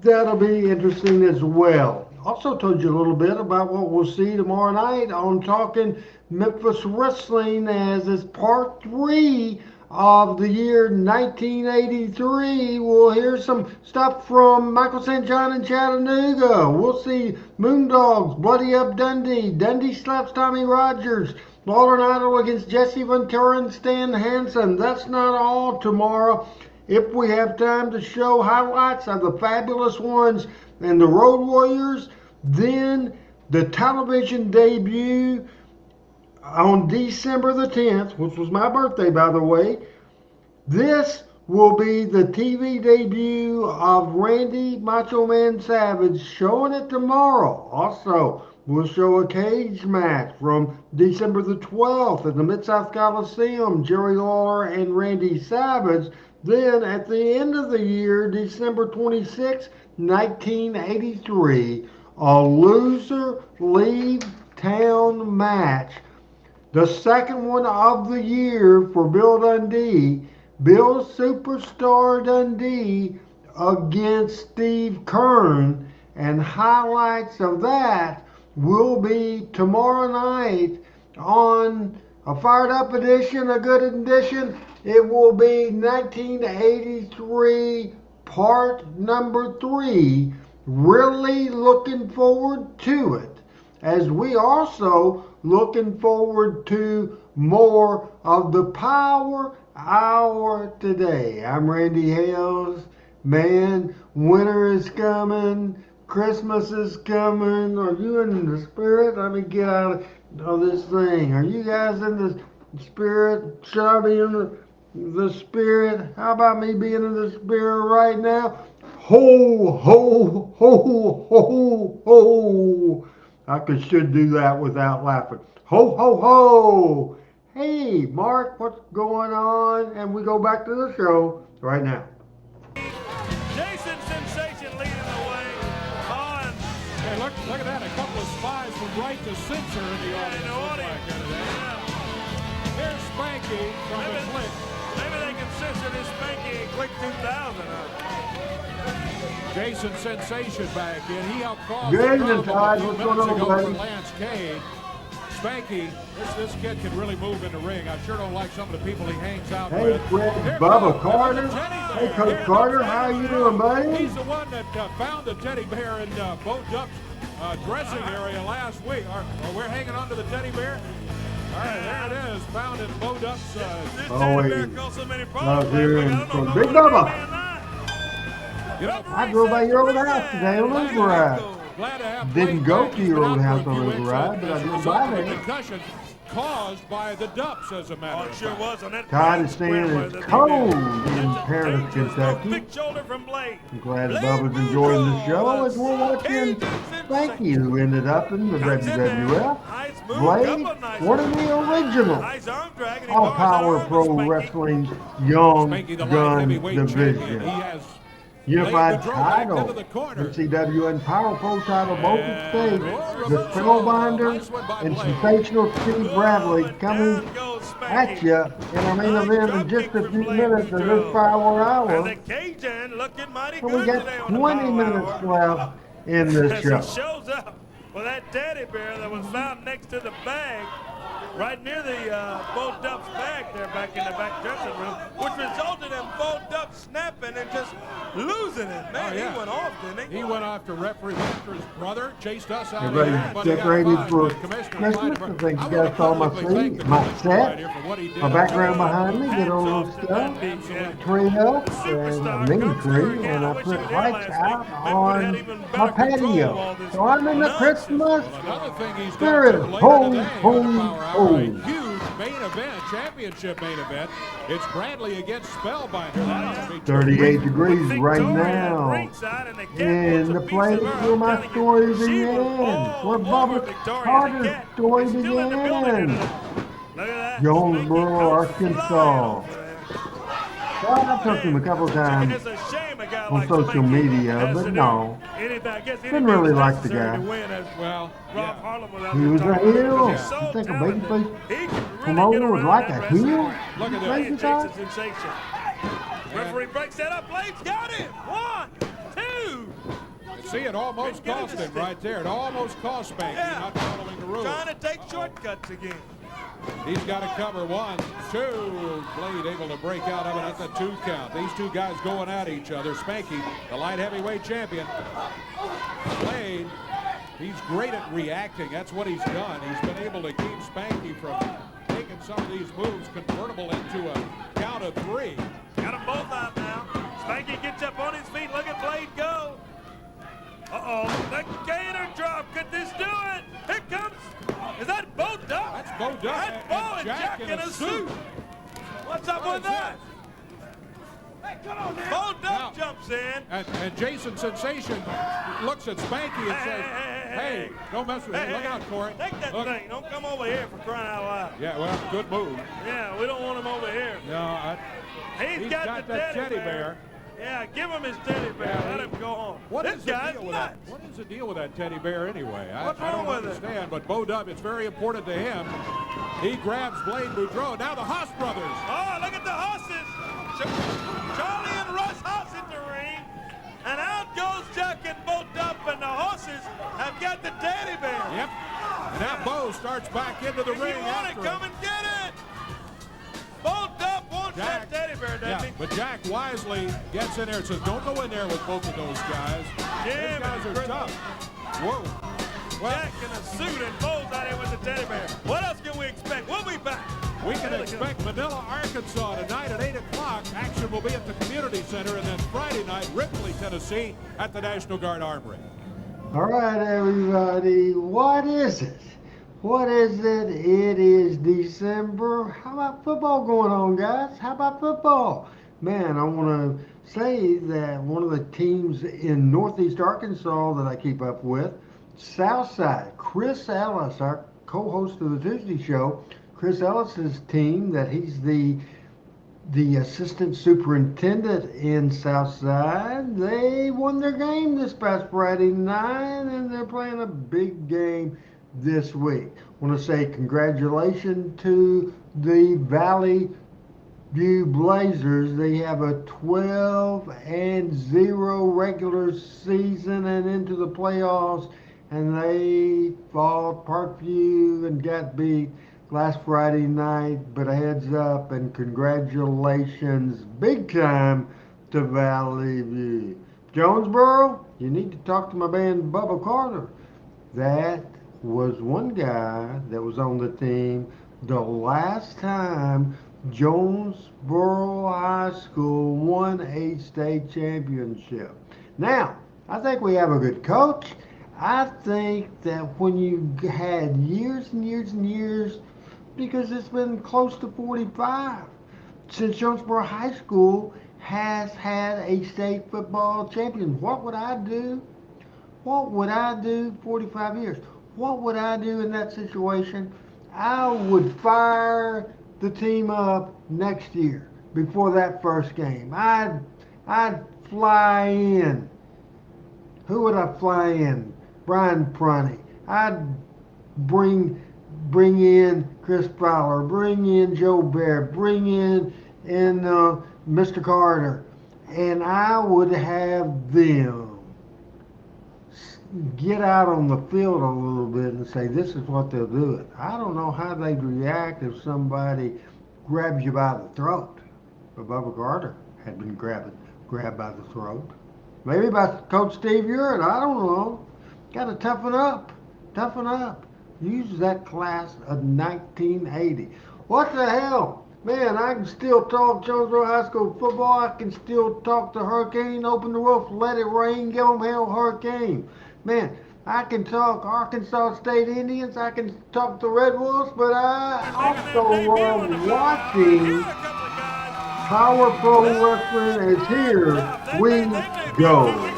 C: That'll be interesting as well. Also told you a little bit about what we'll see tomorrow night on Talking Memphis Wrestling, as it's part 3 of the year 1983. We'll hear some stuff from Michael St. John in Chattanooga. We'll see Moondogs, Bloody Up Dundee. Dundee slaps Tommy Rogers. Lawler and Idol against Jesse Ventura and Stan Hansen. That's not all tomorrow. If we have time to show highlights of the Fabulous Ones and the Road Warriors, then the television debut on December the 10th, which was my birthday, by the way. This will be the TV debut of Randy Macho Man Savage, showing it tomorrow. Also, we'll show a cage match from December the 12th at the Mid-South Coliseum, Jerry Lawler and Randy Savage. Then at the end of the year, December 26, 1983, a loser leave town match. The second one of the year for Bill Dundee. Bill Superstar Dundee against Steve Kern. And highlights of that will be tomorrow night on a fired up edition, a good edition. It will be 1983 part number 3. Really looking forward to it, as we also looking forward to more of the Power Hour today. I'm Randy Hales. Man, winter is coming. Christmas is coming. Are you in the spirit? Let me get out of this thing. Are you guys in the spirit? Should I be in the spirit? How about me being in the spirit right now? Ho, ho, ho, ho, ho. I should do that without laughing. Ho, ho, ho. Hey, Mark, what's going on? And we go back to the show right now.
E: Jason Sensation leading the way on.
B: Hey, look at that. A couple of spies from Right to Censor in the audience. Here's Spanky from the Click.
E: Maybe they can censor this Spanky and Click 2000 up.
B: Jason Sensation back in. He helped cause
C: Good
B: the
C: evening, Todd.
B: problem a few
C: What's going
B: minutes
C: on,
B: ago for
C: buddy?
B: Lance Cade. Spanky, this kid can really move in the ring. I sure don't like some of the people he hangs out
C: Hey,
B: with.
C: Fred, Bubba Carter. Hey, Coach Carter, how you doing, buddy?
B: He's the one that found the teddy bear in Bo Duck's dressing area last week. We're hanging on to the teddy bear. All right, there it is, found in Bo Duck's.
C: Always love hearing from Big Bubba. I drove by your old house today on Uber ride. Didn't go to your old house on Uber ride, but I did by there.
B: Concussion caused by the Dups, as a matter of fact.
C: Todd is saying it's cold in Paris, Kentucky. I'm glad Bubba's enjoying the show as we're watching Spanky, who ended up in the WWF. Blade, one of the original All Power Pro Wrestling's Young Gun Division. Unified title, MCW and Power Pro title, both at stake. The Spellbinder and Sensational Steve Bradley coming at you in our main event in just a few minutes of this Power Hour. So we got 20 minutes left in this show.
E: Shows up with that teddy bear that was found next to the bag right near the Bo Duff's bag there back in the back dressing room, which resulted in Bo Duff snapping and just losing it. Man,
B: yeah.
E: he went off, didn't he?
B: He went after referee, went after his brother, chased us out of
C: Everybody
B: here. but he got
C: decorated
B: fined.
C: for
B: The commissioner
C: Christmas.
B: fined
C: I
B: him.
C: think you
B: I
C: guys
B: wanna
C: saw my
B: publicly thank
C: seat,
B: the
C: my
B: commissioner right
C: set,
B: here for what he did.
C: my background behind me, get all little stuff, tree up, and a mini tree, and I put lights out on my patio. So I'm in the Christmas
B: Another thing he's
C: spirit.
B: got to later
C: Ho,
B: today
C: ho,
B: on the Power Hour,
C: ho.
B: a huge main event, championship main event. It's Bradley against Spellbinder. That ought to be
C: 38 degrees right now. And the place where my story began, where Bubba Carter's story began. Jonesboro, Arkansas. Well, I've talked to him a couple times on social media, but no, didn't really like the guy.
B: Well,
C: He was a heel. You think a babyface promoter would like a heel?
B: Look at
C: Crazy
B: that.
C: guy?
E: Sensation. Referee breaks that up. Blades got him. 1, 2.
B: See, it almost cost him right there. It almost cost Spanky not following the rules.
E: Trying to take shortcuts again.
B: He's got to cover 1, 2. Blade able to break out of it at the 2 count. These two guys going at each other. Spanky, the light heavyweight champion. Blade, he's great at reacting. That's what he's done. He's been able to keep Spanky from taking some of these moves convertible into a count of 3.
E: Got them both out now. Spanky gets up on his feet. Look at Blade go. Uh-oh. The gainer drop. Could this do it? Here comes. Is that Bo Duff?
B: That's Bo Duff.
E: That's Bo and Jack in a suit. What's up with that? Hey, come on now. Bo Duff jumps in.
B: And Jason Sensation looks at Spanky and says, hey, don't mess with me. Look out, Corey.
E: Take that thing. Don't come over here for crying out loud.
B: Yeah, well, good move.
E: Yeah, we don't want him over here.
B: No,
E: He's got the
B: that teddy bear.
E: Yeah, give him his teddy bear. Let him go home.
B: What
E: this
B: is the
E: guy's
B: deal with
E: nuts.
B: that? What is the deal with that teddy bear anyway?
E: What's
B: I don't
E: wrong with it?
B: understand, but Bo Duff, it's very important to him. He grabs Blade Boudreaux. Now the Haas brothers.
E: Oh, look at the Hosses. Charlie and Russ Haas in the ring. And out goes Jack and Bo Duff, and the Hosses have got the teddy bear.
B: Yep. And now Bo starts back into the ring.
E: You want it, come and get it. Bo Duff wants that teddy bear, doesn't he?
B: But Jack wisely gets in there and says, don't go in there with both of those guys.
E: Yeah,
B: those guys are tough. Whoa. Well,
E: Jack in a suit and Bo's out here with the teddy bear. What else can we expect? We'll be back.
B: We can expect Manila, Arkansas tonight at 8 o'clock. Action will be at the Community Center, and then Friday night, Ripley, Tennessee at the National Guard Armory.
C: All right, everybody, what is it? What is it? It is December. How about football going on, guys? How about football? Man, I want to say that one of the teams in Northeast Arkansas that I keep up with, Southside, Chris Ellis, our co-host of the Tuesday show, Chris Ellis's team, that he's the assistant superintendent in Southside, they won their game this past Friday night, and they're playing a big game this week. I want to say congratulations to the Valley View Blazers. They have a 12-0 regular season and into the playoffs, and they fought Parkview and got beat last Friday night. But a heads up and congratulations big time to Valley View. Jonesboro, you need to talk to my man Bubba Carter. That was one guy that was on the team the last time Jonesboro High School won a state championship. Now, I think we have a good coach. I think that when you had years and years and years, because it's been close to 45 since Jonesboro High School has had a state football champion. What would I do? What would I do 45 years? What would I do in that situation? I would fire the team up next year before that first game. I'd fly in. Who would I fly in? Brian Prunty. I'd bring in Chris Fowler, bring in Joe Bear, bring in Mr. Carter, and I would have them get out on the field a little bit and say, this is what they'll do it. I don't know how they'd react if somebody grabs you by the throat. But Bubba Carter had been grabbed by the throat. Maybe by Coach Steve Urine, I don't know. Got to toughen up. Toughen up. Use that class of 1980. What the hell? Man, I can still talk Jonesboro High School football. I can still talk the Hurricane, open the roof, let it rain, give them hell, Hurricane. Man, I can talk Arkansas State Indians. I can talk the Red Wolves, but I also love watching Power Pro Wrestling is here. We go.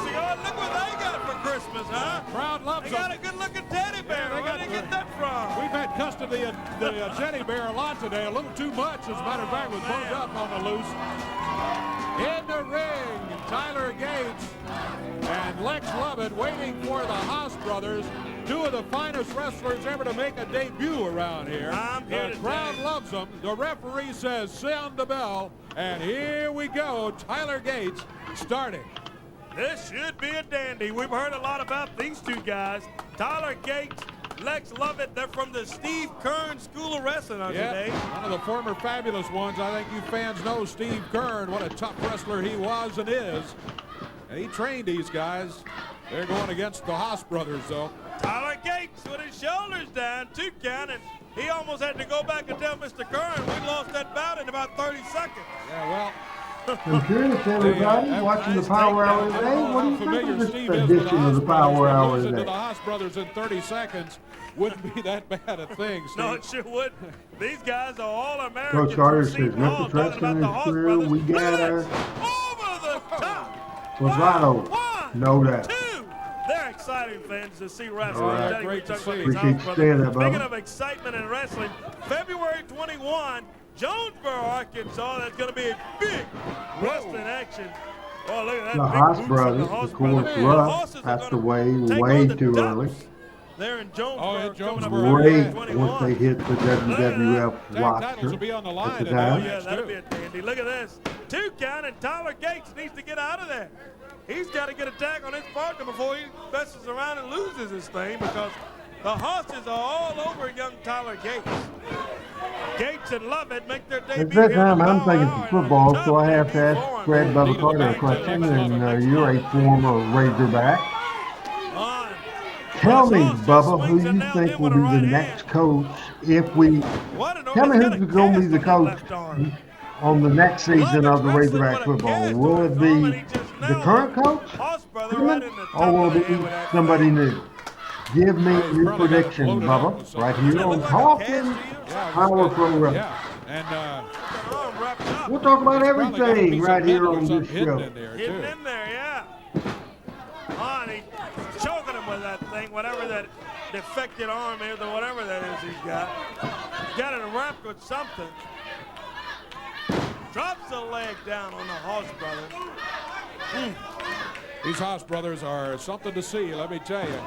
B: They got a good-looking teddy bear. Where'd they get that from? We've had custody of the teddy bear a lot today. A little too much, as a matter of fact, was burned up on the loose. In the ring, Tyler Gates and Lex Lovett waiting for the Haas brothers, two of the finest wrestlers ever to make a debut around here. The crowd loves them. The referee says, sound the bell. And here we go, Tyler Gates starting.
E: This should be a dandy. We've heard a lot about these two guys. Tyler Gates, Lex Lovett. They're from the Steve Kern School of Wrestling today.
B: One of the former fabulous ones. I think you fans know Steve Kern, what a tough wrestler he was and is. And he trained these guys. They're going against the Haas brothers, though.
E: Tyler Gates with his shoulders down, 2 count, and he almost had to go back and tell Mr. Kern we lost that bout in about 30 seconds.
B: Yeah, well.
C: I'm curious, everybody watching the Power Hour today. What do you think of this edition of the Power Hour today?
B: The Haas brothers in 30 seconds wouldn't be that bad a thing, Steve.
E: No, it sure would. These guys are all Americans.
C: Coach Carter says, Mr. Preston is through. We got our.
E: Over the top.
C: Was right over. No doubt.
E: They're exciting fans to see wrestling.
C: All right.
B: Great to see.
C: Appreciate you saying that,
E: Speaking
C: Bubba.
E: of excitement in wrestling, February 21, Jonesboro, Arkansas. That's going to be a big wrestling action. Oh, look at that.
C: The
E: big
C: Haas
E: boots
C: brothers,
E: the Haas
C: of course,
E: brothers.
C: Russ passed away way too early.
E: They're in Jonesboro.
C: Great once they hit the WWF roster
B: will be on the line
C: at the
E: Oh,
C: time.
E: yeah, that'll be a dandy. Look at this. 2 count, and Tyler Gates needs to get out of there. He's got to get a tag on his partner before he messes around and loses his thing, because the Hosses are all over young Tyler Gates. Gates and Lovett make their debut.
C: At that time,
E: here
C: I'm thinking for football, so I have to ask Fred Bubba Carter a question, and you're a former Razorback. Tell me, Bubba, who you think will be the next coach if we... Tell me who's going to be the coach on the next season of the Razorback football. Will it be the current coach, or will it be somebody new? Give me your prediction, Bubba, right here on Hawkins Power Pro Wrestling.
B: And
C: we'll talk about everything right here on this show.
E: Getting in there, yeah. On, he's choking him with that thing, whatever that defected arm is, or whatever that is he's got. He's got it wrapped with something. Drops the leg down on the Haas brother.
B: These Haas brothers are something to see, let me tell you.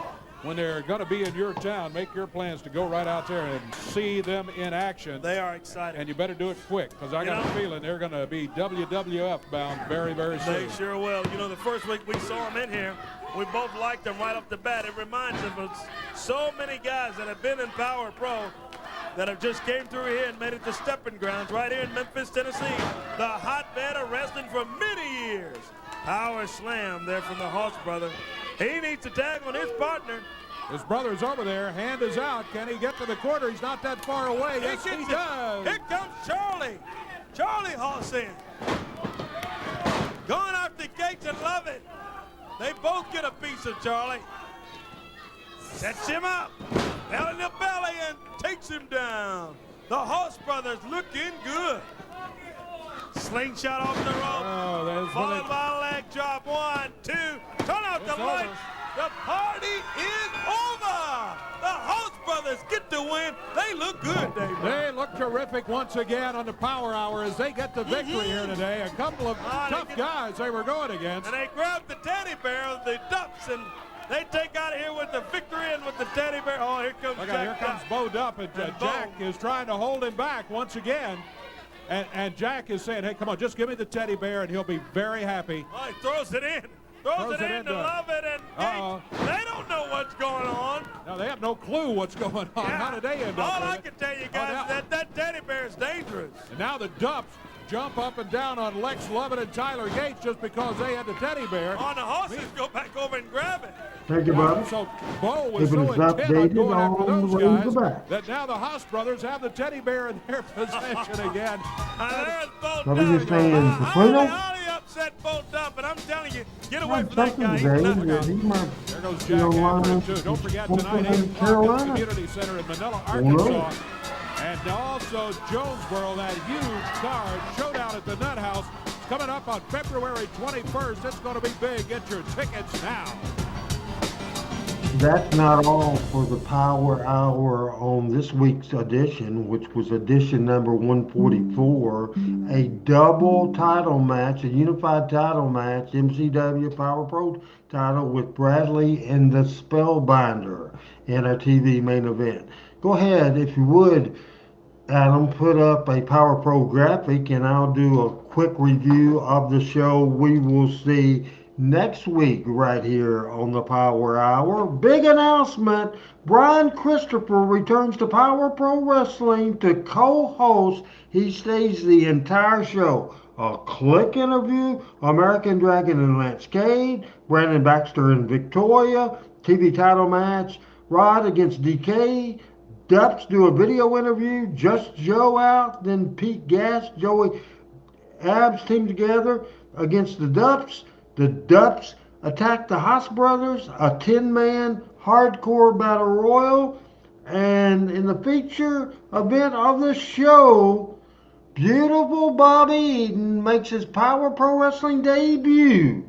B: When they're going to be in your town, make your plans to go right out there and see them in action.
E: They are excited.
B: And you better do it quick, because I got a feeling they're going to be WWF bound very, very soon.
E: They sure will. You know, the first week we saw them in here, we both liked them right off the bat. It reminds us of so many guys that have been in Power Pro that have just came through here and made it to stepping grounds right here in Memphis, Tennessee. The hotbed of wrestling for many years. Power Slam there from the Haas brother. He needs to tag on his partner.
B: His brother's over there. Hand is out. Can he get to the quarter? He's not that far away. Yes, he does.
E: Here comes Charlie. Charlie Haas in. Going after Gates and Lovett. They both get a piece of Charlie. Sets him up. Belly to belly and takes him down. The Haas brothers looking good. Slingshot off the rope. Followed by a leg drop. 1, 2. Turn off the lights. The party is over. The Haas brothers get the win. They look good, David.
B: They look terrific once again on the Power Hour as they get the victory here today. A couple of tough guys they were going against.
E: And they grab the teddy bear of the Ducks, and they take out of here with the victory and with the teddy bear. Oh, here comes
B: Look
E: Jack.
B: Here comes Bo Dupp, and Jack is trying to hold him back once again. And Jack is saying, hey, come on, just give me the teddy bear, and he'll be very happy.
E: Oh, he throws it in. Throws it into Lovett, and they don't know what's going on.
B: No, they have no clue what's going on. How did they end up
E: All
B: with
E: I
B: it?
E: can tell you guys is that teddy bear is dangerous.
B: And now the Dupps jump up and down on Lex Lovett and Tyler Gates just because they had the teddy bear.
E: On the horses, go back over and grab it.
C: Thank you, brother.
B: So Bo was
C: If it
B: so
C: is
B: intent on
C: updated
B: going after
C: on
B: those
C: the way to
B: guys
C: the back.
B: that now the Haas brothers have the teddy bear in their possession again.
E: And there's Bo
C: What are you saying, Caputo?
E: Holly upset Bo Dupp, but I'm telling you, get away from that
C: Something
E: guy.
C: today
E: He's not-
C: that he might
B: There goes
C: be
B: Jack
C: online
B: Amber, too. Don't forget tonight, 8
C: in
B: o'clock at the
C: Carolina.
B: Community Center in Manila,
C: Hello.
B: Arkansas. And also Jonesboro, that huge card showdown at the Nut House. It's coming up on February 21st. It's going to be big. Get your tickets now.
C: That's not all for the Power Hour on this week's edition, which was edition number 144, a double title match, a unified title match, MCW Power Pro title with Bradley and the Spellbinder in a TV main event. Go ahead, if you would, Adam, put up a Power Pro graphic and I'll do a quick review of the show we will see next week right here on the Power Hour. Big announcement. Brian Christopher returns to Power Pro Wrestling to co-host. He stays the entire show. A Click interview, American Dragon and Lance Cade, Brandon Baxter and Victoria, TV title match, Rod against DK, Dupps do a video interview, Just Joe out, then Pete Gas, Joey Abs team together against the Dupps. The Dupps attack the Haas brothers, a 10-man hardcore battle royal. And in the feature event of the show, beautiful Bobby Eaton makes his Power Pro Wrestling debut.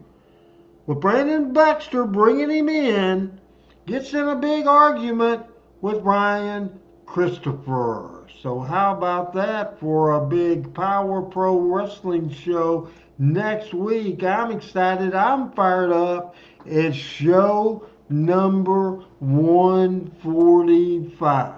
C: With Brandon Baxter bringing him in, gets in a big argument with Brian Christopher. So how about that for a big Power Pro Wrestling show next week? I'm excited. I'm fired up. It's show number 145.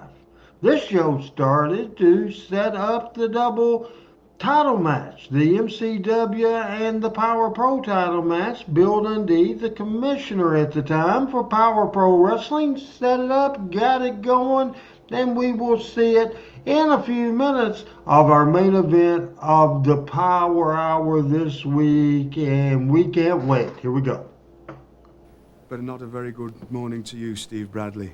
C: This show started to set up the double title match, the MCW and the Power Pro title match. Bill Dundee, the commissioner at the time for Power Pro Wrestling, set it up, got it going, and we will see it in a few minutes of our main event of the Power Hour this week, and we can't wait. Here we go.
Q: But not a very good morning to you, Steve Bradley,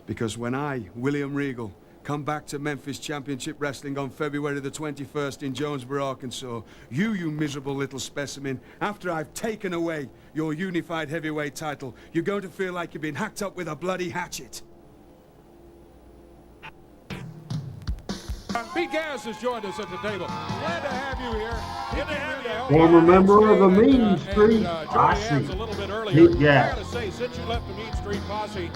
Q: because when I, William Regal, come back to Memphis Championship Wrestling on February the 21st in Jonesboro, Arkansas, you miserable little specimen, after I've taken away your unified heavyweight title, you're going to feel like you've been hacked up with a bloody hatchet.
B: Pete Gas has joined us at the table. Glad to have you here. Good to have you.
C: Former member of the Mean Street Posse.
B: A little bit earlier.
C: Pete Gas.
B: I gotta say, since you left the Mean Street Posse,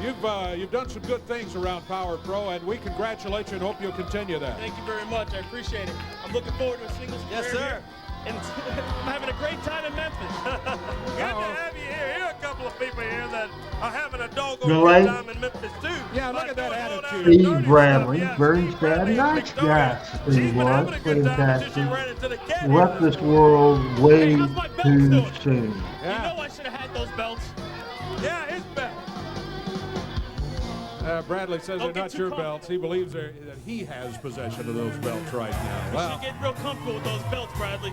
B: you've done some good things around Power Pro, and we congratulate you and hope you'll continue that.
I: Thank you very much. I appreciate it. I'm looking forward to a singles career.
E: Yes, sir.
I: Here. And I'm having a great time in Memphis.
E: Good to have you here. Here are a couple of people here that are having a doggone
C: The
E: good
C: late
E: time in Memphis, too.
B: Yeah, look at that attitude.
C: Steve Bradley, very sad, nice guy. Steve was fantastic. Left this world way too soon.
I: You know I should have had those belts.
E: Yeah, his belt.
B: Bradley says they're not your belts. He believes that he has possession of those belts right now.
I: You should get real comfortable with those belts, Bradley.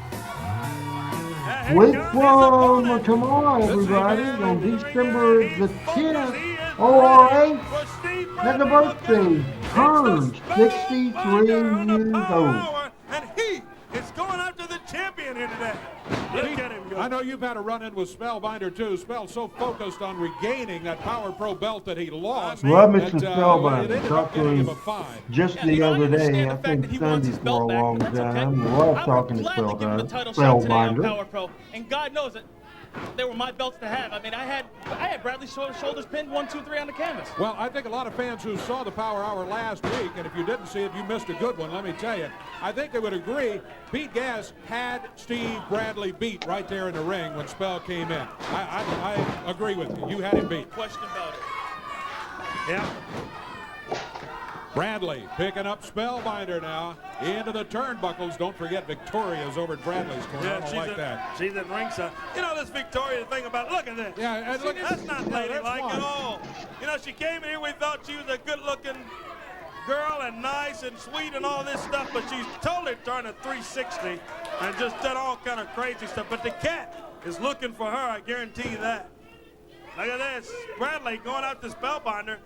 C: Week from tomorrow, everybody, on December the 10th, ORA had the birthday, turned 63 years old.
E: And he is going after the champion here today. Look at him go.
B: I know you've had a run-in with Spellbinder, too. Spell's so focused on regaining that Power Pro belt that he lost.
C: Love me
B: that,
C: some Spellbinder.
B: it ended
C: Talked
B: up
C: to
B: getting
C: him
B: him a fine.
C: just the other day, I think Sunday for a long time. Love talking to Spellbinder.
I: Power Pro, and God knows it. They were my belts to have. I mean, I had Bradley's shoulders pinned 1, 2, 3 on the canvas.
B: Well, I think a lot of fans who saw the Power Hour last week, and if you didn't see it, you missed a good one, let me tell you. I think they would agree Pete Gas had Steve Bradley beat right there in the ring when Spell came in. I agree with you. You had him beat.
I: No question about it.
E: Yeah.
B: Bradley picking up Spellbinder now into the turnbuckles. Don't forget Victoria's over at Bradley's corner. I don't like that.
E: She's at ringside. You know this Victoria thing about, look at this.
B: Yeah, and look,
E: that's not ladylike at all. You know, she came in here, we thought she was a good-looking girl and nice and sweet and all this stuff, but she's totally turned a 360 and just done all kind of crazy stuff. But the cat is looking for her, I guarantee you that. Look at this. Bradley going out to Spellbinder.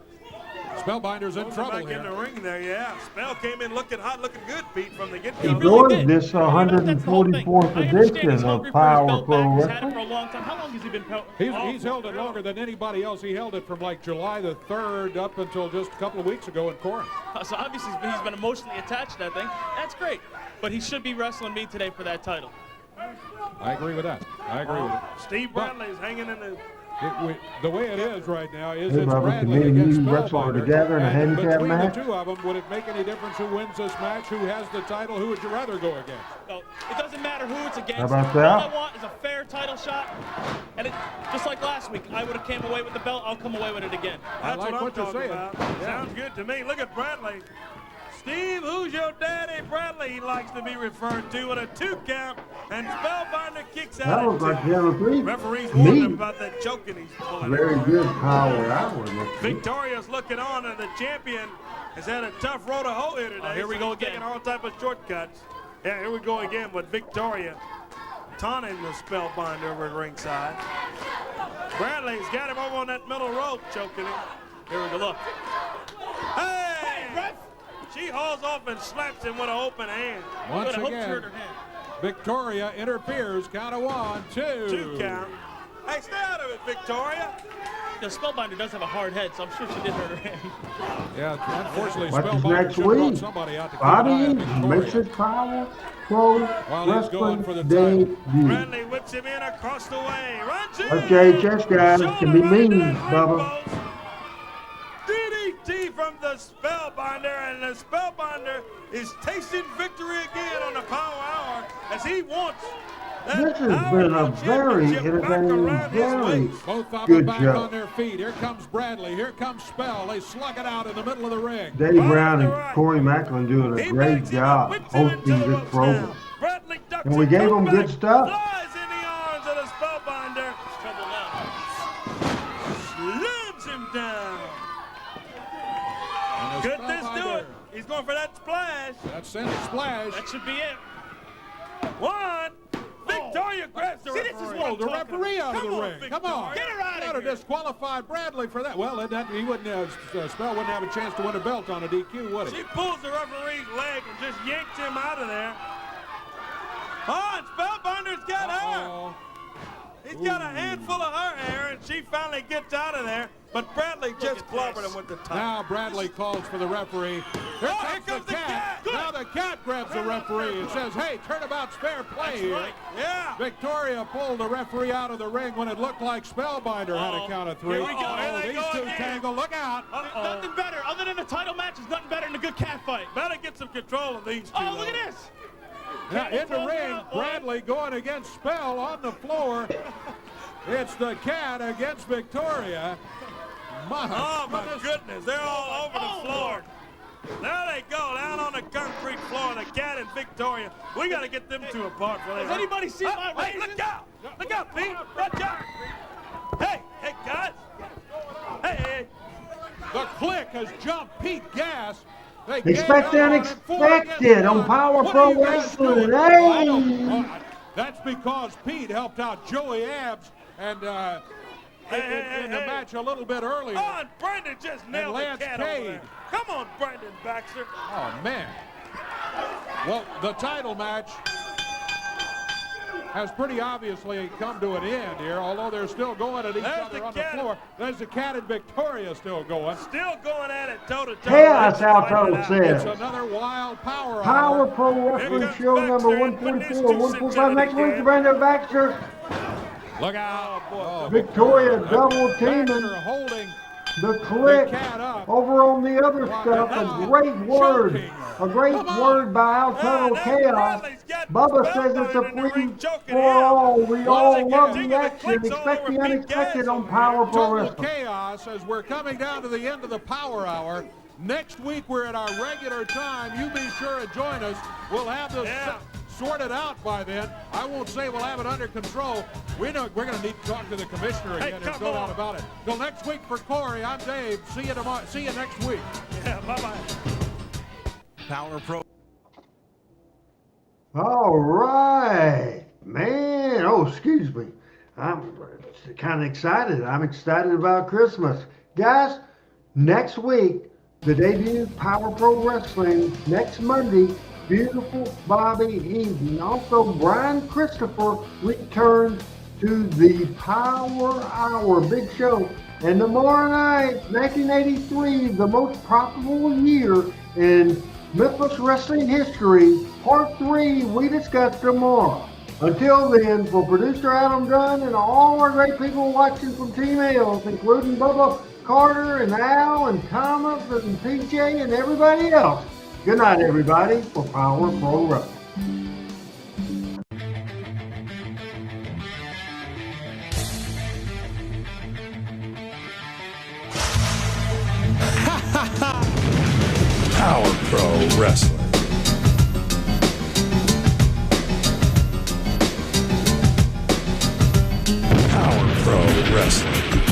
B: Spellbinder's in trouble
E: back
B: here.
E: in the ring there, yeah. Spell came in looking hot, looking good, Pete, from the get-go.
C: Enjoyed this 144th edition of Power Pro Wrestling.
I: For a long time. How long has he been?
B: He's held it longer than anybody else. He held it from like July the 3rd up until just a couple of weeks ago in Corinth.
I: So obviously he's been emotionally attached to that thing. That's great. But he should be wrestling me today for that title.
B: I agree with that. I agree with it.
E: Steve Bradley's hanging in the...
B: The way it is right now is
C: Hey,
B: it's
C: Robert,
B: Bradley
C: can me and
B: against
C: you wrestle
B: Spellbinder.
C: together in a
B: And
C: handicap
B: between
C: match?
B: the two of them, would it make any difference who wins this match? Who has the title? Who would you rather go against?
I: Well, it doesn't matter who it's against.
C: How about that?
I: All I want is a fair title shot. And just like last week, I would have came away with the belt. I'll come away with it again.
E: That's
B: like
E: what
B: what you're
E: I'm talking
B: saying.
E: about.
B: Yeah.
E: Sounds good to me. Look at Bradley. Steve, who's your daddy? Bradley, he likes to be referred to with a 2 count, and Spellbinder kicks out.
C: That was like Channel 3.
E: Referees warned him
C: Me.
E: about that choking he's pulling.
C: Very good power hour.
E: Victoria's looking on, and the champion has had a tough road to hoe here today.
I: Here we
E: so
I: go
E: he's
I: again.
E: taking all type of shortcuts. Yeah, here we go again with Victoria taunting the Spellbinder over at ringside. Bradley's got him over on that middle rope, choking him.
I: Here we go, look.
E: Hey, ref! She hauls off and slaps him with an open hand.
B: Once again, Victoria interferes. Count of 1, 2.
E: 2 count. Hey, stay out of it, Victoria.
I: The Spellbinder does have a hard head, so I'm sure she did hurt her hand.
B: Yeah, unfortunately,
C: What's
B: Spellbinder
C: next
B: should have brought
C: week?
B: somebody out to keep an eye
C: Bobby
B: on Victoria.
C: makes it Power Pro
B: While he's going for the
C: Wrestling
B: title.
C: debut.
E: Bradley whips him in across the way. Runs in.
C: Okay, chess guys can be mean, Bubba.
E: DDT from the Spellbinder, and the Spellbinder is tasting victory again on the Power Hour as he wants that
C: This has
E: Power
C: been a
E: Pro
C: very
E: Championship back
C: entertaining,
E: around his
C: very
E: waist.
B: Both of them
C: good
B: back
C: show.
B: on their feet. Here comes Bradley. Here comes Spell. They slug it out in the middle of the ring.
C: Dave Brown and Corey Macklin doing a great job hosting this program.
E: Bradley ducks
C: And we
E: it,
C: gave
E: comes
C: them good
E: back,
C: stuff.
E: flies in the arms of the Spellbinder. Slams him down.
B: And the
E: Could this do
B: Spellbinder-
E: it? He's going for that splash.
B: That sent a splash.
I: That should be it.
E: One. Victoria grabs the
I: See,
E: referee.
I: this is
B: Pulled the
I: I'm talking
B: referee out of
E: Come
B: the
E: on,
B: ring. Come on.
E: Victoria. Get her out of
B: Gotta
E: here.
B: disqualify Bradley for that. Well, he wouldn't. Spell wouldn't have a chance to win a belt on a DQ, would he?
E: She pulls the referee's leg and just yanks him out of there. Oh, and Spellbinder's got her. He's got a handful of her hair, and she finally gets out of there. But Bradley just clobbered him with the top.
B: Now Bradley calls for the referee. Here comes the cat. Now the cat grabs the referee and says, hey, turnabout's fair play here.
E: Right. Yeah.
B: Victoria pulled the referee out of the ring when it looked like Spellbinder had a count of 3.
I: Here we go. Here they
B: These
I: go
B: two
I: again.
B: tangle. Look out.
I: Nothing better, other than a title match, is nothing better than a good cat fight.
E: Better get some control of these two.
I: Oh, look at this.
B: Now in the ring, Bradley going against Spell on the floor. It's the cat against Victoria.
E: Oh, my goodness. They're all over the floor. There they go, down on the concrete floor, the cat and Victoria. We got to get them two apart.
I: Has anybody seen my
E: Hey,
I: raisins?
E: look out! Look out, Pete! Watch out! Hey, guys! Hey!
B: The Click has jumped Pete Gass. They
C: Expect
B: gave
C: the
B: up on him 4 against
C: unexpected on
B: 1.
C: Power
B: What
C: Pro
B: are you guys
C: Wrestling.
B: doing? I don't-
C: Hey!
B: That's because Pete helped out Joey Abs and in the match a little bit earlier.
E: Oh, and Brandon just nailed the
B: Lance
E: cat
B: Cade.
E: over there. Come on, Brandon Baxter.
B: Oh, man. Well, the title match has pretty obviously come to an end here, although they're still going at each other on the floor. There's the cat and Victoria still going.
E: Still going at it toe-to-toe.
C: Chaos Alto says.
B: It's another wild power
C: Power
B: hour.
C: Pro Wrestling Show number 144, 145 next week. Brandon Baxter,
B: Look out. Oh,
C: Victoria double
B: Baxter
C: teaming
B: holding
C: the Click
B: cat up.
C: over on the other stuff. A great word. A great word by Al Total Chaos. Bubba says it's a free for all. We all love the action. Expect the unexpected on Power Pro
B: Total
C: Wrestling.
B: chaos as we're coming down to the end of the power hour. Next week, we're at our regular time. You be sure and join us. We'll have this sorted out by then. I won't say we'll have it under control. We're going to need to talk to the commissioner again. There's no doubt about it. Till next week for Corey, I'm Dave. See you tomorrow. See you next week.
E: Yeah, bye-bye.
K: Power Pro.
C: All right, man. Oh, excuse me. I'm kind of excited. I'm excited about Christmas. Guys, next week, the debut Power Pro Wrestling, next Monday, beautiful Bobby Eaton. Also, Brian Christopher returns to the Power Hour big show. And tomorrow night, 1983, the most profitable year in Memphis wrestling history, part 3, we discuss tomorrow. Until then, for producer Adam Dunn and all our great people watching from Team Hills, including Bubba Carter and Al and Thomas and PJ and everybody else, good night, everybody, for Power Pro Wrestling.
A: Power Pro Wrestling. Power Pro Wrestling.